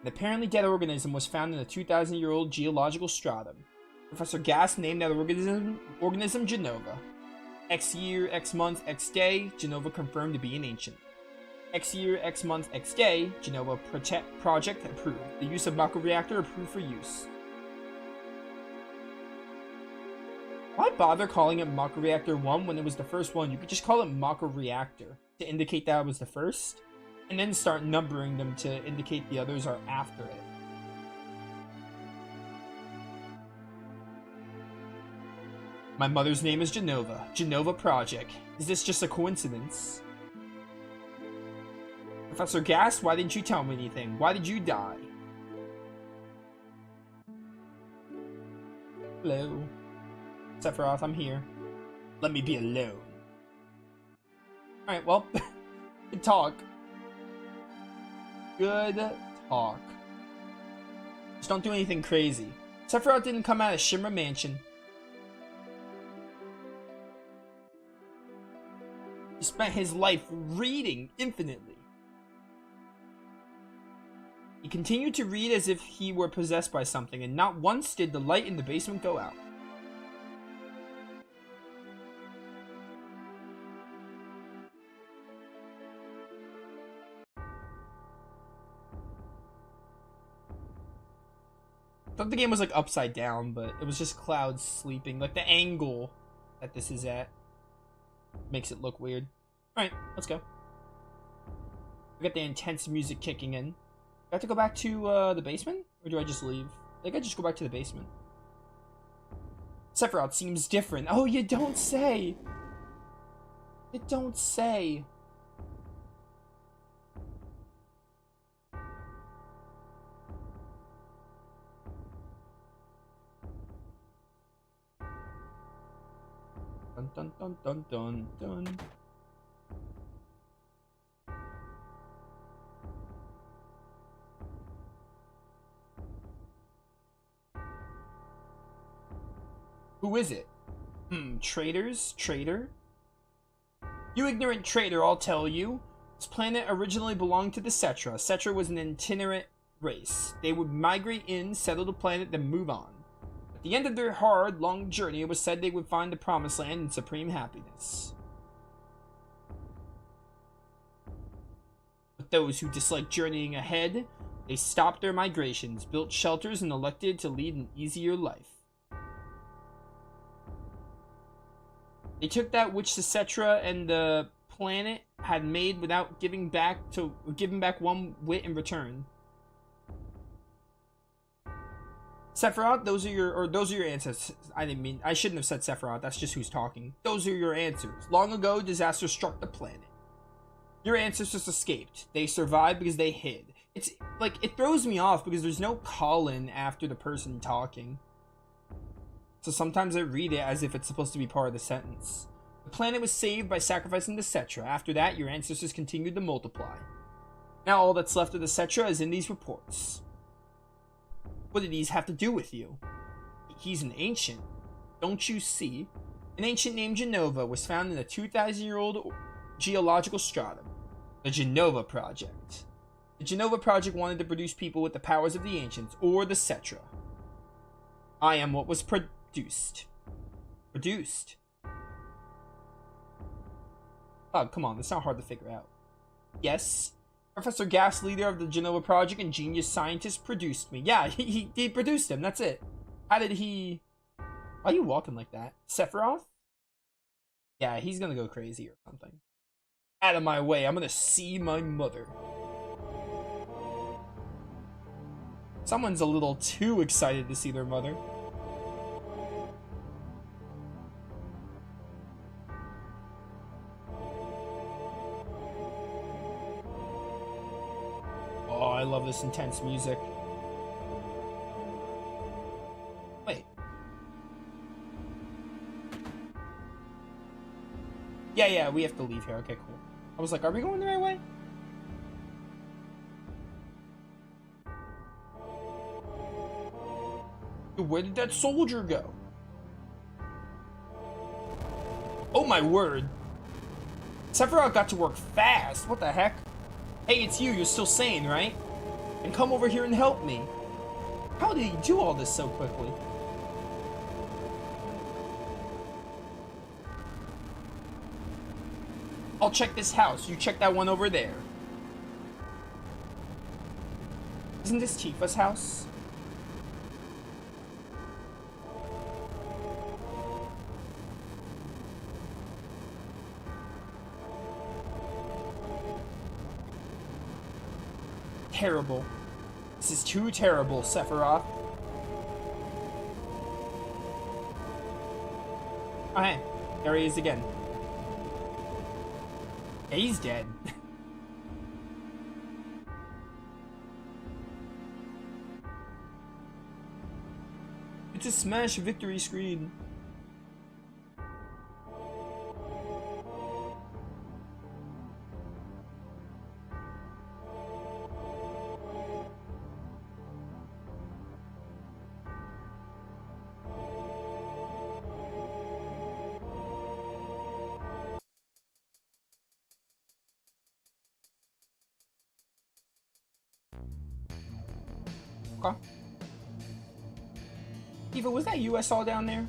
An apparently dead organism was found in a 2,000-year-old geological stratum. Professor Gass named that organism Genova. X year, X month, X day, Genova confirmed to be an ancient. X year, X month, X day, Genova project approved. The use of Mako reactor approved for use. Why bother calling it Mako Reactor 1 when it was the first one? You could just call it Mako Reactor to indicate that it was the first, and then start numbering them to indicate the others are after it. My mother's name is Genova. Genova Project. Is this just a coincidence? Professor Gass, why didn't you tell me anything? Why did you die? Hello. Sephiroth, I'm here. Let me be alone. Alright, well, good talk. Good talk. Just don't do anything crazy. Sephiroth didn't come out of Shimmer Mansion. He spent his life reading infinitely. He continued to read as if he were possessed by something, and not once did the light in the basement go out. I thought the game was like upside down, but it was just clouds sleeping. Like the angle that this is at makes it look weird. Alright, let's go. We got the intense music kicking in. Do I have to go back to the basement? Or do I just leave? I think I just go back to the basement. Sephiroth seems different. Oh, you don't say! You don't say. Dun dun dun dun dun dun. Who is it? Traitors? Traitor? You ignorant traitor, I'll tell you. This planet originally belonged to the Cetra. Cetra was an itinerant race. They would migrate in, settle the planet, then move on. At the end of their hard, long journey, it was said they would find the promised land and supreme happiness. But those who disliked journeying ahead, they stopped their migrations, built shelters, and elected to lead an easier life. They took that which the Cetra and the planet had made without giving back one wit in return. Sephiroth, those are your answers. I shouldn't have said Sephiroth, that's just who's talking. Those are your answers. Long ago, disaster struck the planet. Your ancestors escaped. They survived because they hid. It's like, it throws me off because there's no call-in after the person talking. So sometimes I read it as if it's supposed to be part of the sentence. The planet was saved by sacrificing the Cetra. After that, your ancestors continued to multiply. Now all that's left of the Cetra is in these reports. What do these have to do with you? He's an ancient. Don't you see? An ancient named Genova was found in a 2,000-year-old geological stratum. The Genova Project. The Genova Project wanted to produce people with the powers of the ancients, or the Cetra. I am what was produced. Produced? Oh, come on, that's not hard to figure out. Yes, Professor Gass, leader of the Genova Project and genius scientist, produced me. Yeah, he produced him, that's it. How did he... Why are you walking like that? Sephiroth? Yeah, he's gonna go crazy or something. Out of my way, I'm gonna see my mother. Someone's a little too excited to see their mother. Oh, I love this intense music. Wait. Yeah, we have to leave here. Okay, cool. I was like, are we going the right way? Where did that soldier go? my word. Sephiroth got to work fast. What the heck? Hey, it's you. You're still sane, right? And come over here and help me. How did he do all this so quickly? I'll check this house. You check that one over there. Isn't this Tifa's house? Terrible. This is too terrible, Sephiroth. Oh, hey. There he is again. Yeah, he's dead. It's a smash victory screen. Okay. Eva, was that you I saw down there?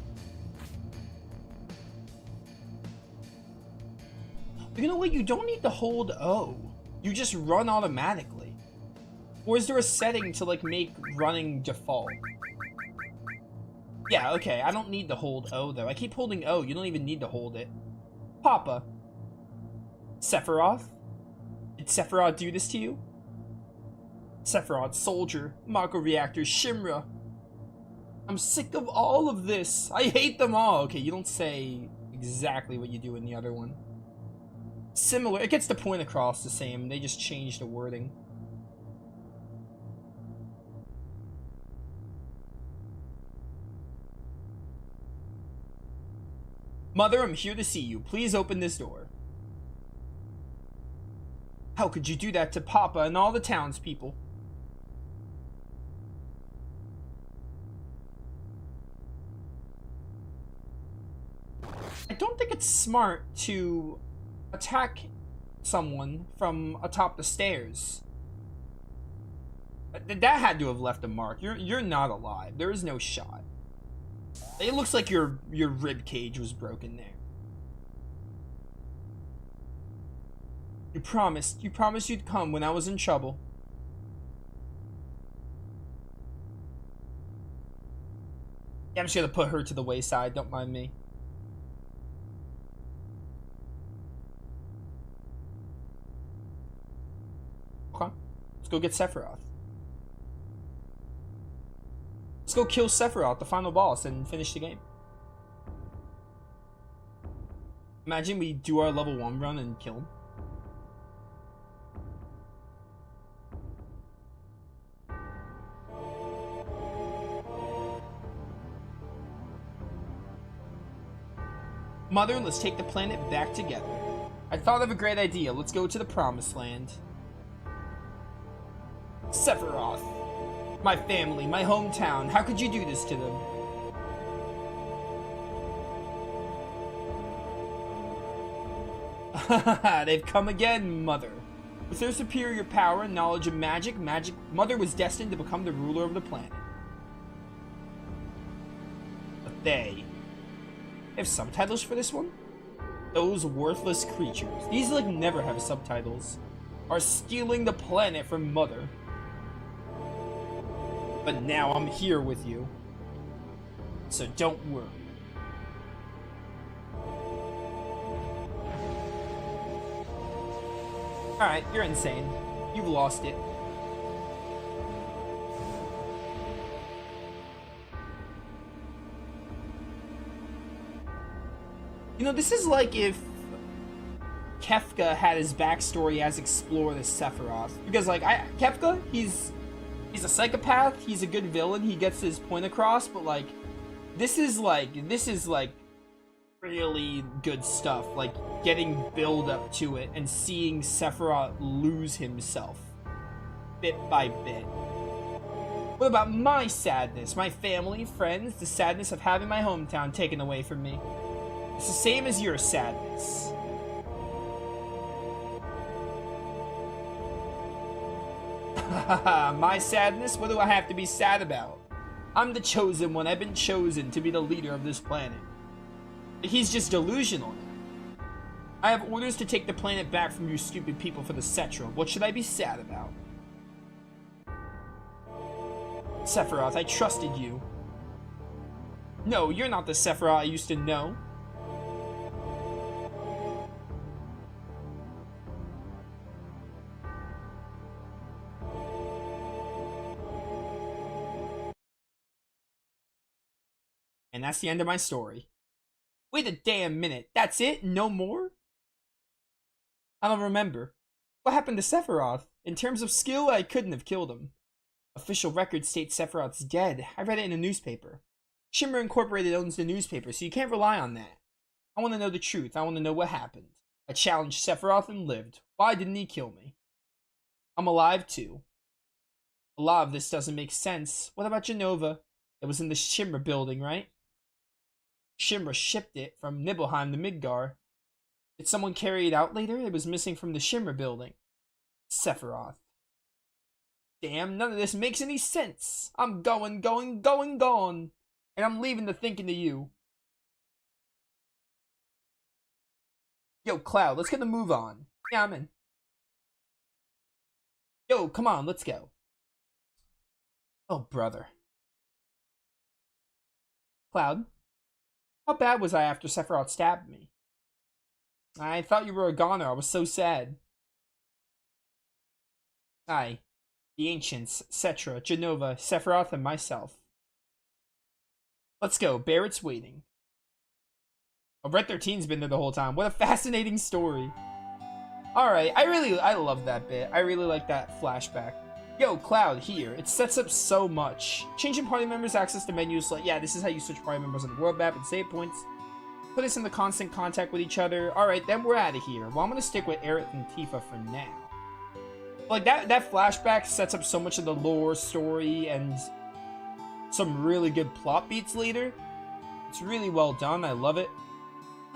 You know what? You don't need to hold O. You just run automatically. Or is there a setting to, like, make running default? Yeah, okay. I don't need to hold O, though. I keep holding O. You don't even need to hold it. Papa. Sephiroth? Did Sephiroth do this to you? Sephiroth, Soldier, Mako Reactor, Shimra. I'm sick of all of this. I hate them all. Okay, you don't say exactly what you do in the other one. Similar. It gets the point across the same. They just change the wording. Mother, I'm here to see you. Please open this door. How could you do that to Papa and all the townspeople? I don't think it's smart to attack someone from atop the stairs. That had to have left a mark. You're not alive. There is no shot. It looks like your rib cage was broken there. You promised you'd come when I was in trouble. Yeah, I'm just gonna put her to the wayside, don't mind me. Okay, let's go get Sephiroth. Let's go kill Sephiroth, the final boss, and finish the game. Imagine we do our level 1 run and kill him. Mother, let's take the planet back together. I thought of a great idea. Let's go to the Promised Land. Sephiroth. My family, my hometown. How could you do this to them? They've come again, Mother. With their superior power and knowledge of magic, Mother was destined to become the ruler of the planet. But they have subtitles for this one? Those worthless creatures, these like never have subtitles, are stealing the planet from Mother. But now I'm here with you. So don't worry. Alright, you're insane. You've lost it. You know, this is like if Kefka had his backstory as explored as Sephiroth. Because, like, Kefka, he's a psychopath, he's a good villain, he gets his point across, but, like, this is really good stuff. Like, getting build up to it and seeing Sephiroth lose himself bit by bit. What about my sadness? My family, friends, the sadness of having my hometown taken away from me? It's the same as your sadness. My sadness? What do I have to be sad about? I'm the chosen one. I've been chosen to be the leader of this planet. He's just delusional. I have orders to take the planet back from you stupid people for the Cetra. What should I be sad about? Sephiroth, I trusted you. No, you're not the Sephiroth I used to know. And that's the end of my story. Wait a damn minute. That's it? No more? I don't remember. What happened to Sephiroth? In terms of skill, I couldn't have killed him. Official record states Sephiroth's dead. I read it in a newspaper. Shimmer Incorporated owns the newspaper, so you can't rely on that. I want to know the truth. I want to know what happened. I challenged Sephiroth and lived. Why didn't he kill me? I'm alive too. A lot of this doesn't make sense. What about Jenova? It was in the Shimmer building, right? Shimmer shipped it from Nibelheim to Midgar. Did someone carry it out later? It was missing from the Shimmer building. Sephiroth. Damn, none of this makes any sense. I'm going. And I'm leaving the thinking to you. Yo, Cloud, let's get the move on. Yeah, I'm in. Yo, come on, let's go. Oh, brother. Cloud, how bad was I after Sephiroth stabbed me? I thought you were a goner. I was so sad. Aye. The Ancients, Cetra, Jenova, Sephiroth, and myself. Let's go. Barrett's waiting. Oh, Red 13's been there the whole time. What a fascinating story. Alright, I love that bit. I really like that flashback. Yo, Cloud, here. It sets up so much. Changing party members' access to menus, like, yeah, this is how you switch party members on the world map and save points. Put us in the constant contact with each other. Alright, then we're out of here. Well, I'm gonna stick with Aerith and Tifa for now. Like, that flashback sets up so much of the lore, story, and some really good plot beats later. It's really well done. I love it.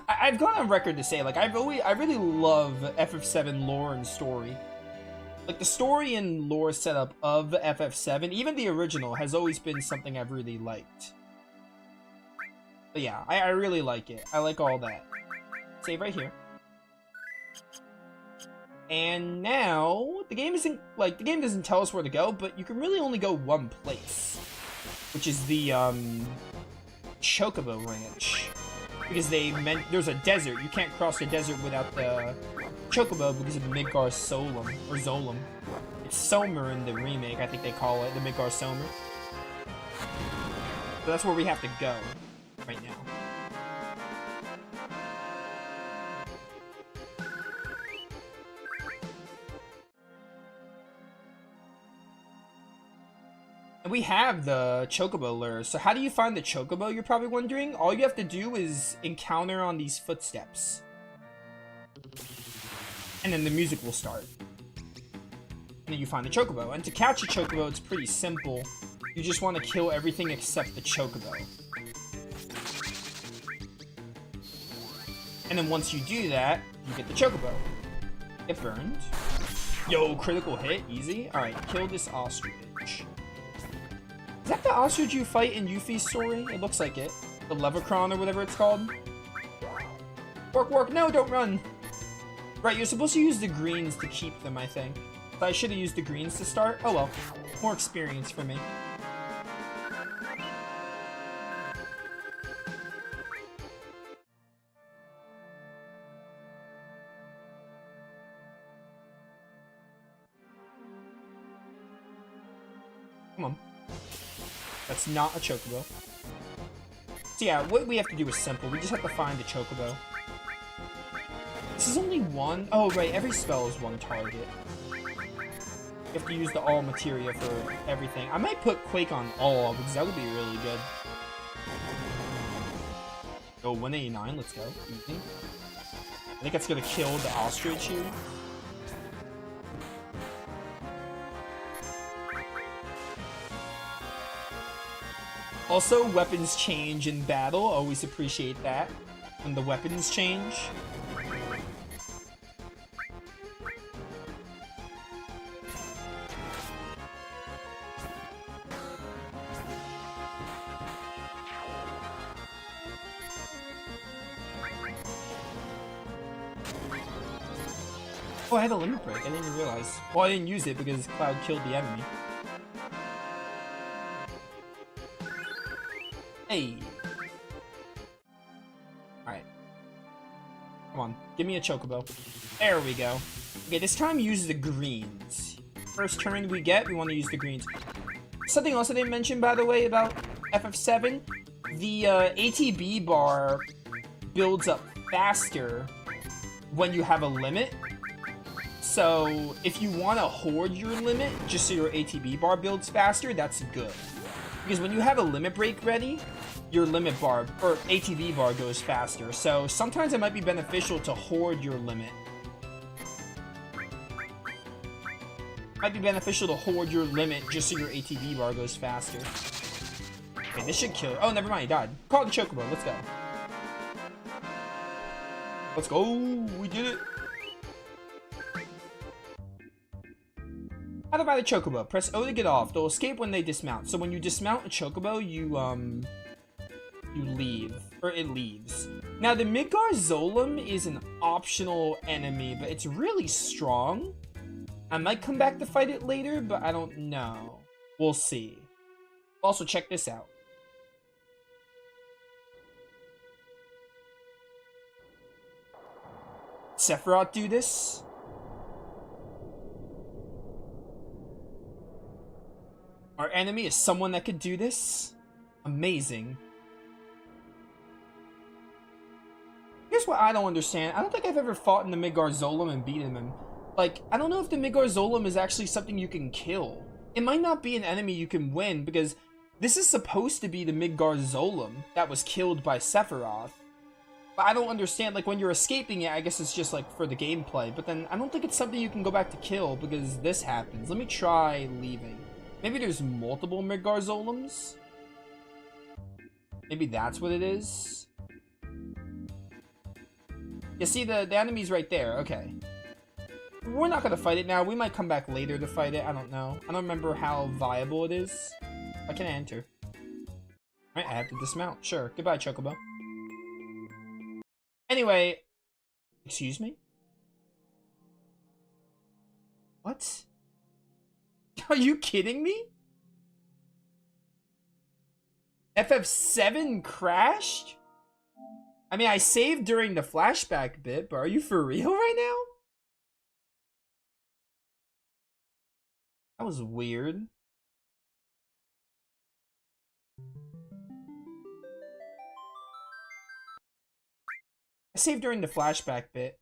I've gone on record to say, like, I really love FF7 lore and story. Like, the story and lore setup of FF7, even the original, has always been something I've really liked. But yeah, I really like it. I like all that. Save right here. And now, the game doesn't tell us where to go, but you can really only go one place. Which is the, Chocobo Ranch. Because there's a desert. You can't cross the desert without the Chocobo because of the Midgar Solum, or Zolum. It's Somer in the remake, I think they call it, the Midgar Somer. So that's where we have to go right now. And we have the Chocobo lures. So how do you find the Chocobo, you're probably wondering? All you have to do is encounter on these footsteps. And then the music will start. And then you find the Chocobo. And to catch a Chocobo, it's pretty simple. You just want to kill everything except the Chocobo. And then once you do that, you get the Chocobo. Get burned. Yo, critical hit, easy. Alright, kill this ostrich. Is that the ostrich you fight in Yuffie's story? It looks like it. The Levercron or whatever it's called. Work, no, don't run. Right, you're supposed to use the greens to keep them, I think. But I should have used the greens to start. Oh well, more experience for me. Come on. That's not a Chocobo. So yeah, what we have to do is simple. We just have to find the Chocobo. This is only one? Oh, right, every spell is one target. You have to use the all materia for everything. I might put Quake on all, because that would be really good. Oh, 189, let's go. Easy. I think that's gonna kill the ostrich here. Also, weapons change in battle. Always appreciate that. when the weapons change. Oh, I had a limit break. I didn't even realize. Well, I didn't use it because Cloud killed the enemy. Hey. Alright. Come on. Give me a chocobo. There we go. Okay, this time use the greens. First turn we want to use the greens. Something else I didn't mention, by the way, about FF7. The ATB bar builds up faster when you have a limit. So, if you want to hoard your limit, just so your ATB bar builds faster, that's good. Because when you have a limit break ready, your limit bar, or ATB bar, goes faster. So, sometimes it might be beneficial to hoard your limit. Might be beneficial to hoard your limit just so your ATB bar goes faster. Okay, this should kill it. Oh, never mind, he died. Call the chocobo, let's go. Let's go, we did it. How to ride a chocobo? Press O to get off. They'll escape when they dismount. So when you dismount a chocobo, you leave. Or it leaves. Now, the Midgar Zolom is an optional enemy, but it's really strong. I might come back to fight it later, but I don't know. We'll see. Also, check this out. Sephiroth do this? Our enemy is someone that could do this? Amazing. Here's what I don't understand. I don't think I've ever fought in the Midgar Zolom and beaten him. Like, I don't know if the Midgar Zolom is actually something you can kill. It might not be an enemy you can win, because this is supposed to be the Midgar Zolom that was killed by Sephiroth. But I don't understand, like, when you're escaping it, I guess it's just, like, for the gameplay. But then, I don't think it's something you can go back to kill, because this happens. Let me try leaving. Maybe there's multiple Midgar Zoloms? Maybe that's what it is? You see, the enemy's right there. Okay. We're not gonna fight it now. We might come back later to fight it. I don't know. I don't remember how viable it is. I can enter. Alright, I have to dismount. Sure. Goodbye, Chocobo. Anyway. Excuse me? What? Are you kidding me? FF7 crashed? I mean, I saved during the flashback bit, but are you for real right now? That was weird. I saved during the flashback bit.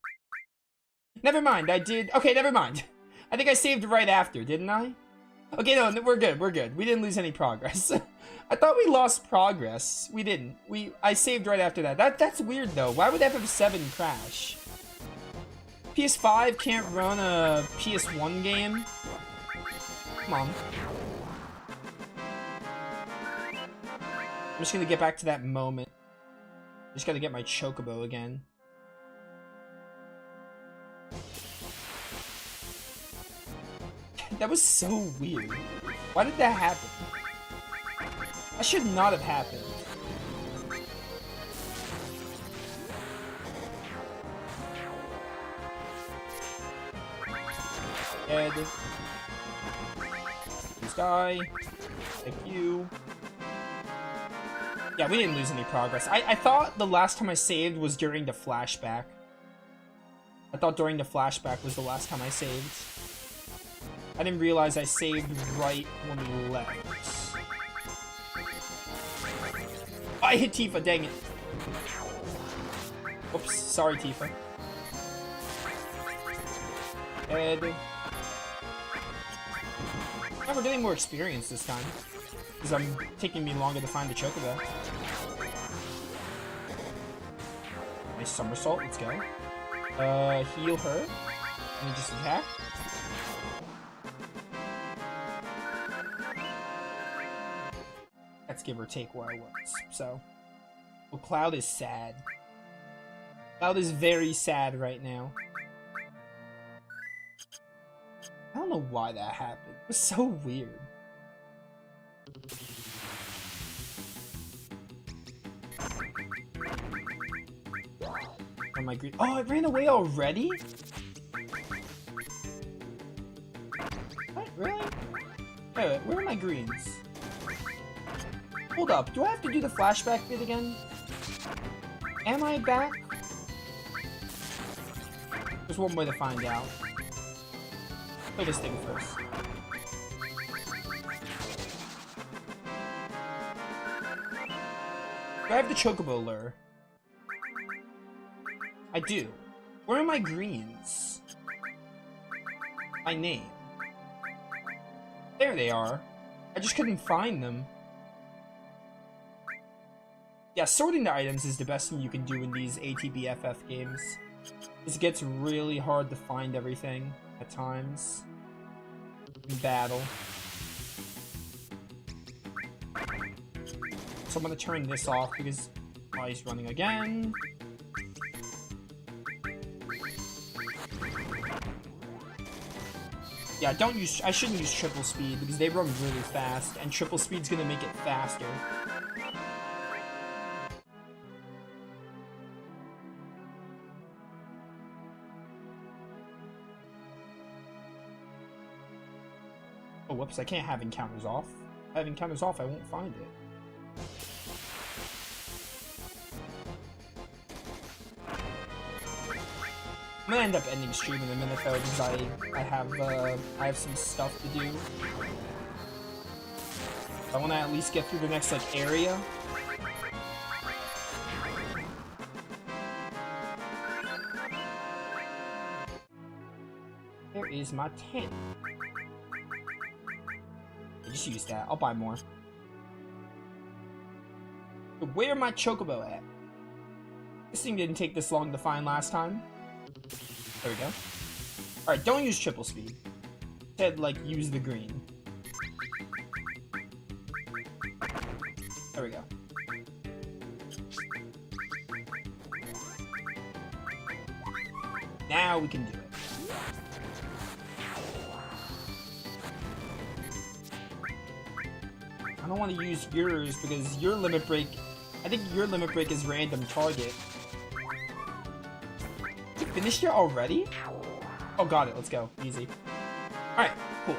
Never mind, I did... Okay, never mind. I think I saved right after, didn't I? Okay, no, we're good, we're good. We didn't lose any progress. I thought we lost progress. We didn't. I saved right after that. That's weird, though. Why would FF7 crash? PS5 can't run a PS1 game? Come on. I'm just gonna get back to that moment. Just gotta get my chocobo again. That was so weird. Why did that happen? That should not have happened. Dead. Please die. Thank you. Yeah, we didn't lose any progress. I thought the last time I saved was during the flashback. I thought during the flashback was the last time I saved. I didn't realize I saved right when we left. Oh, I hit Tifa, dang it. Oops, sorry Tifa. Dead. Oh, we're getting more experience this time. Because I'm taking me longer to find the chocobo. Nice somersault, let's go. Heal her. And then just attack. That's give or take where I was. So, well, Cloud is sad. Cloud is very sad right now. I don't know why that happened. It was so weird. Where am I green? Oh, it ran away already? What? Really? Wait, where are my greens? Hold up, do I have to do the flashback bit again? Am I back? There's one way to find out. Play this thing first. Do I have the Chocobo lure? I do. Where are my greens? My name. There they are. I just couldn't find them. Yeah, sorting the items is the best thing you can do in these ATBFF games. It gets really hard to find everything at times. In battle. So I'm gonna turn this off because he's running again. Yeah, I shouldn't use triple speed because they run really fast and triple speed's gonna make it faster. Oh, whoops, I can't have encounters off. If I have encounters off, I won't find it. I'm gonna end up ending stream in a minute though, because I have some stuff to do. I wanna at least get through the next, like, area. There is my 10. I just used that. I'll buy more. But where am I Chocobo at? This thing didn't take this long to find last time. There we go. Alright, don't use triple speed. Instead, like, use the green. There we go. Now we can do it. I don't want to use yours because your limit break... I think your limit break is random target. You finished it already? Oh, got it. Let's go. Easy. Alright, cool.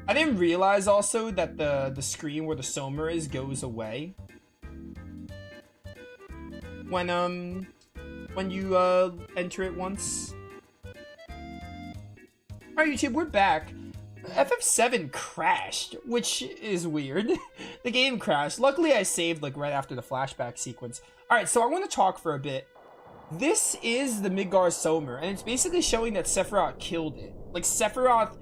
I didn't realize also that the screen where the Somer is goes away. When you enter it once. Alright, YouTube, we're back. FF7 crashed, which is weird. The game crashed. Luckily, I saved, like, right after the flashback sequence. Alright, so I want to talk for a bit. This is the Midgar Somer, and it's basically showing that Sephiroth killed it. Like, Sephiroth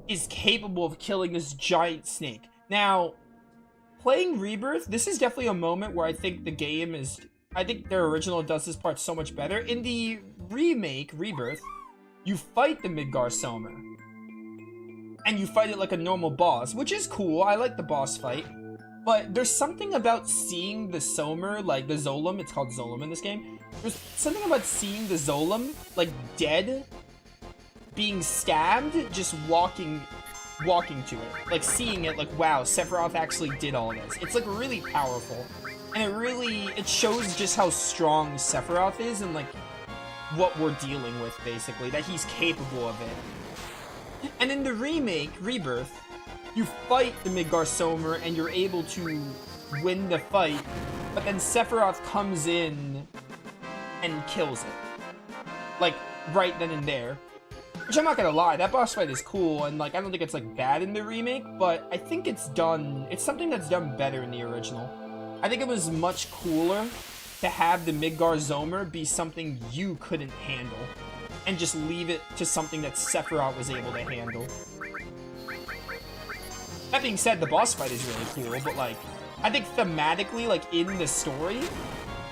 is capable of killing this giant snake. Now, playing Rebirth, this is definitely a moment where I think the game is... I think their original does this part so much better. In the remake, Rebirth, you fight the Midgar Somer. And you fight it like a normal boss, which is cool. I like the boss fight. But there's something about seeing the Somer, like the Zolom, it's called Zolom in this game. There's something about seeing the Zolom, like, dead, being stabbed, just walking to it. Like, seeing it, like, wow, Sephiroth actually did all this. It's, like, really powerful. And it shows just how strong Sephiroth is and, like, what we're dealing with, basically. That he's capable of it. And in the remake, Rebirth, you fight the Midgar Somer and you're able to win the fight, but then Sephiroth comes in and kills it. Like, right then and there. Which I'm not gonna lie, that boss fight is cool, and, like, I don't think it's, like, bad in the remake, but I think it's something that's done better in the original. I think it was much cooler to have the Midgar Somer be something you couldn't handle. And just leave it to something that Sephiroth was able to handle. That being said, the boss fight is really cool, but, like, I think thematically, like, in the story,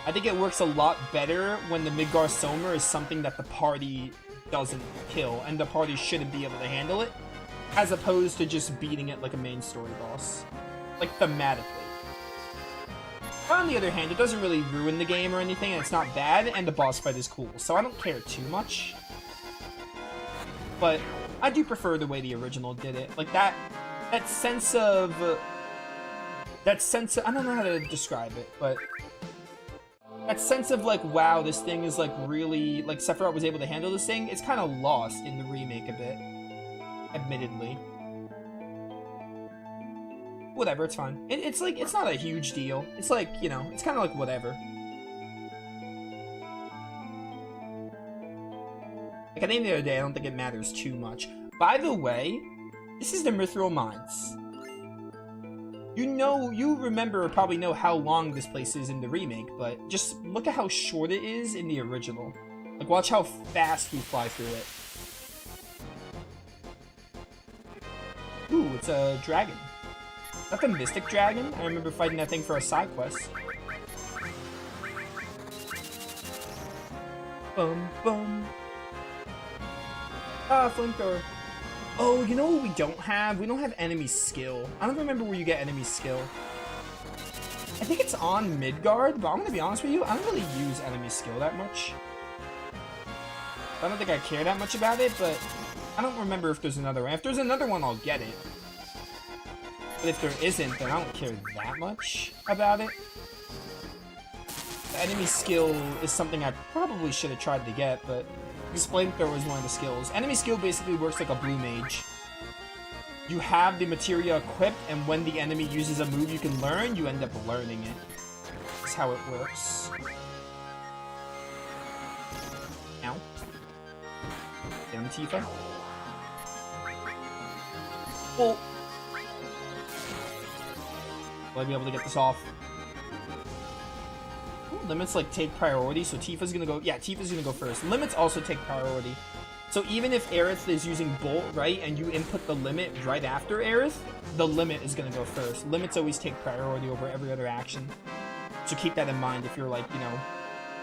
I think it works a lot better when the Midgar Somer is something that the party doesn't kill, and the party shouldn't be able to handle it, as opposed to just beating it like a main story boss. Like, thematically. But on the other hand, it doesn't really ruin the game or anything, and it's not bad, and the boss fight is cool, so I don't care too much. But I do prefer the way the original did it. Like, that sense of... I don't know how to describe it, but... that sense of, like, wow, this thing is, like, really... like, Sephiroth was able to handle this thing, it's kind of lost in the remake a bit. Admittedly. Whatever, it's fine. It's like, it's not a huge deal. It's like, you know, it's kind of like whatever. Like, at the end of the day, I don't think it matters too much. By the way, this is the Mithril Mines. You know, you remember or probably know how long this place is in the remake, but just look at how short it is in the original. Like, watch how fast we fly through it. Ooh, it's a dragon. Is that the Mystic Dragon? I remember fighting that thing for a side quest. Bum bum. Ah, flamethrower. Oh, you know what we don't have? We don't have enemy skill. I don't remember where you get enemy skill. I think it's on Midgard, but I'm gonna be honest with you, I don't really use enemy skill that much. I don't think I care that much about it, but I don't remember if there's another one. If there's another one, I'll get it. But if there isn't, then I don't care that much about it. The enemy skill is something I probably should have tried to get, but this flamethrower is one of the skills. Enemy skill basically works like a blue mage. You have the materia equipped, and when the enemy uses a move you can learn, you end up learning it. That's how it works. Ow. Down, Tifa. Well, will I be able to get this off? Ooh, limits like take priority, so Tifa's gonna go. Yeah, Tifa's gonna go first. Limits also take priority. So even if Aerith is using Bolt, right, and you input the limit right after Aerith, the limit is gonna go first. Limits always take priority over every other action. So keep that in mind if you're like, you know,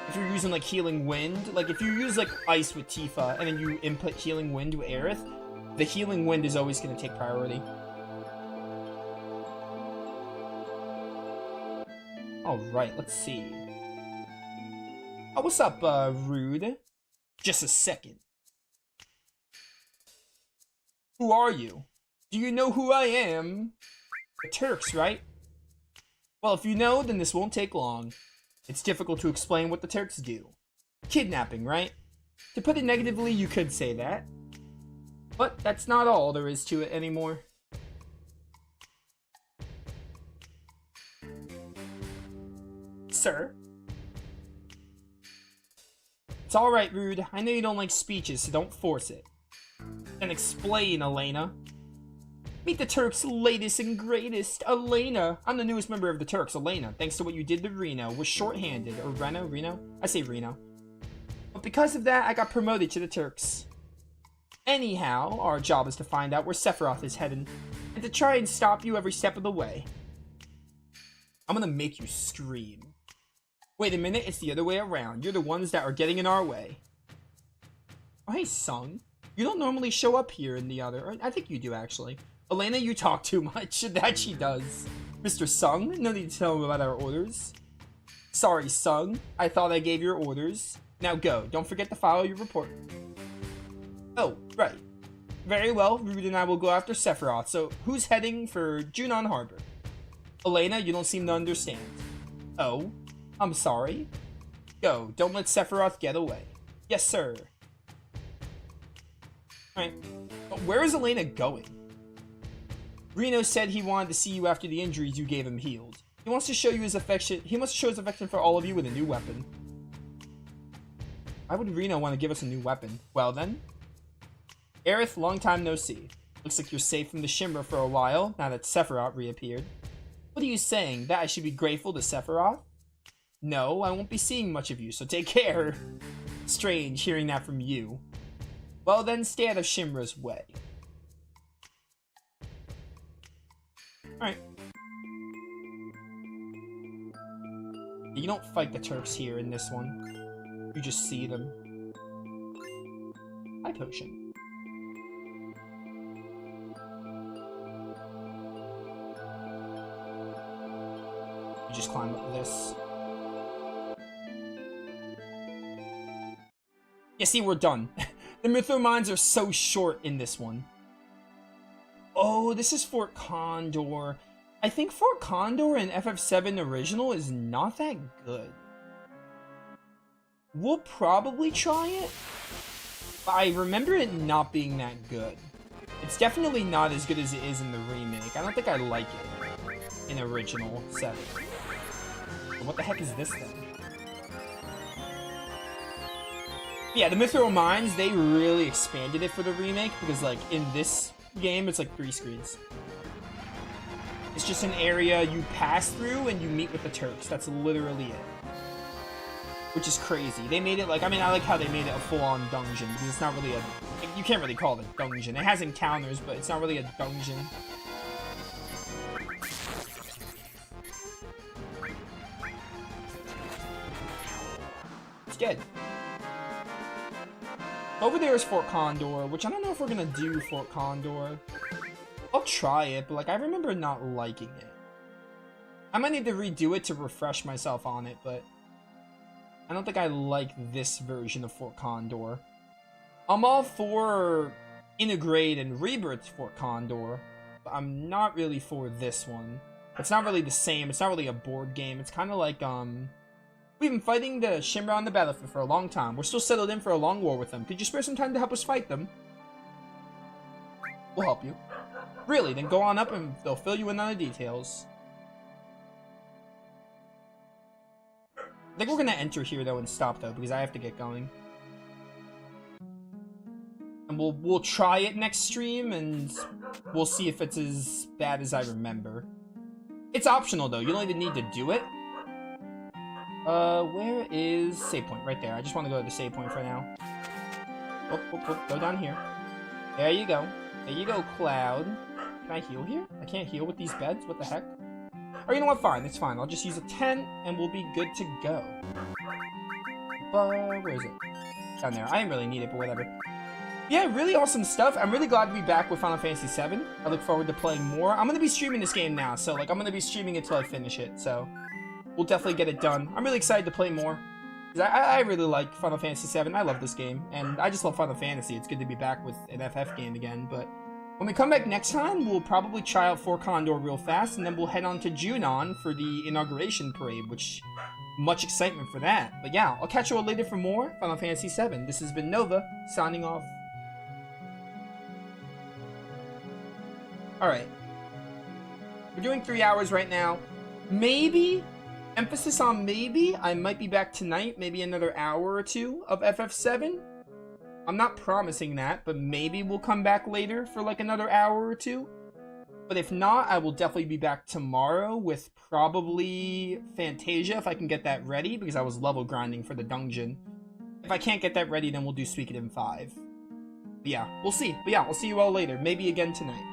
if you're using like Healing Wind, like if you use like Ice with Tifa and then you input Healing Wind with Aerith, the Healing Wind is always gonna take priority. Alright, let's see. Oh, what's up, Rude? Just a second. Who are you? Do you know who I am? The Turks, right? Well, if you know, then this won't take long. It's difficult to explain what the Turks do. Kidnapping, right? To put it negatively, you could say that. But that's not all there is to it anymore. Sir? It's alright, Rude. I know you don't like speeches, so don't force it. Then explain, Elena. Meet the Turks' latest and greatest, Elena. I'm the newest member of the Turks, Elena. Thanks to what you did to Reno, was short-handed. Or Reno? I say Reno. But because of that, I got promoted to the Turks. Anyhow, our job is to find out where Sephiroth is heading, and to try and stop you every step of the way. I'm gonna make you scream. Wait a minute, it's the other way around. You're the ones that are getting in our way. Oh, hey, Sung. You don't normally show up here in the other... I think you do, actually. Elena, you talk too much. That she does. Mr. Sung, no need to tell him about our orders. Sorry, Sung. I thought I gave your orders. Now go. Don't forget to file your report. Oh, right. Very well, Rude and I will go after Sephiroth. So, who's heading for Junon Harbor? Elena, you don't seem to understand. Oh, I'm sorry. Go. Don't let Sephiroth get away. Yes, sir. Alright. But where is Elena going? Reno said he wanted to see you after the injuries you gave him healed. He wants to show you his affection. He wants to show his affection for all of you with a new weapon. Why would Reno want to give us a new weapon? Well then. Aerith, long time no see. Looks like you're safe from the Shimmer for a while, now that Sephiroth reappeared. What are you saying? That I should be grateful to Sephiroth? No, I won't be seeing much of you, so take care. Strange hearing that from you. Well then, stay out of Shimra's way. Alright. You don't fight the Turks here in this one. You just see them. High potion. Just climb up this. Yeah, see, we're done. The Mythril Mines are so short in this one. Oh, this is Fort Condor. I think Fort Condor in FF7 original is not that good. We'll probably try it, but I remember it not being that good. It's definitely not as good as it is in the remake. I don't think I like it in original 7. But what the heck is this then? Yeah, the Mythril Mines, they really expanded it for the remake, because, like, in this game, it's like 3 screens. It's just an area you pass through and you meet with the Turks. That's literally it. Which is crazy. They made it like, I mean, I like how they made it a full-on dungeon, because it's not really a, you can't really call it a dungeon. It has encounters, but it's not really a dungeon. It's good. Over there is Fort Condor, which I don't know if we're gonna do Fort Condor. I'll try it, but like I remember not liking it. I might need to redo it to refresh myself on it, but I don't think I like this version of Fort Condor. I'm all for Integrate and Rebirth Fort Condor, but I'm not really for this one. It's not really the same. It's not really a board game. It's kind of like, we've been fighting the Shimra on the battlefield for a long time. We're still settled in for a long war with them. Could you spare some time to help us fight them? We'll help you. Really? Then go on up and they'll fill you in on the details. I think we're gonna enter here though and stop though, because I have to get going. And we'll try it next stream and we'll see if it's as bad as I remember. It's optional though, you don't even need to do it. Where is save point? Right there. I just want to go to the save point for now. Go down here. There you go. There you go, Cloud. Can I heal here? I can't heal with these beds? What the heck? Oh, you know what? Fine. It's fine. I'll just use a tent and we'll be good to go. But where is it? Down there. I didn't really need it, but whatever. Yeah, really awesome stuff. I'm really glad to be back with Final Fantasy VII. I look forward to playing more. I'm going to be streaming this game now, so like I'm going to be streaming it till I finish it, so we'll definitely get it done. I'm really excited to play more. I really like Final Fantasy VII. I love this game, and I just love Final Fantasy. It's good to be back with an FF game again, but when we come back next time, we'll probably try out Fort Condor real fast, and then we'll head on to Junon for the inauguration parade, which, much excitement for that. But yeah, I'll catch you all later for more Final Fantasy VII. This has been Nova, signing off. Alright. We're doing 3 hours right now. Maybe, emphasis on maybe, I might be back tonight, maybe another hour or two of FF7. I'm not promising that, but maybe we'll come back later for like another hour or two. But if not, I will definitely be back tomorrow with probably Fantasia, if I can get that ready, because I was level grinding for the dungeon. If I can't get that ready, then we'll do Suikoden 5. But yeah, we'll see. But yeah, I'll see you all later. Maybe again tonight.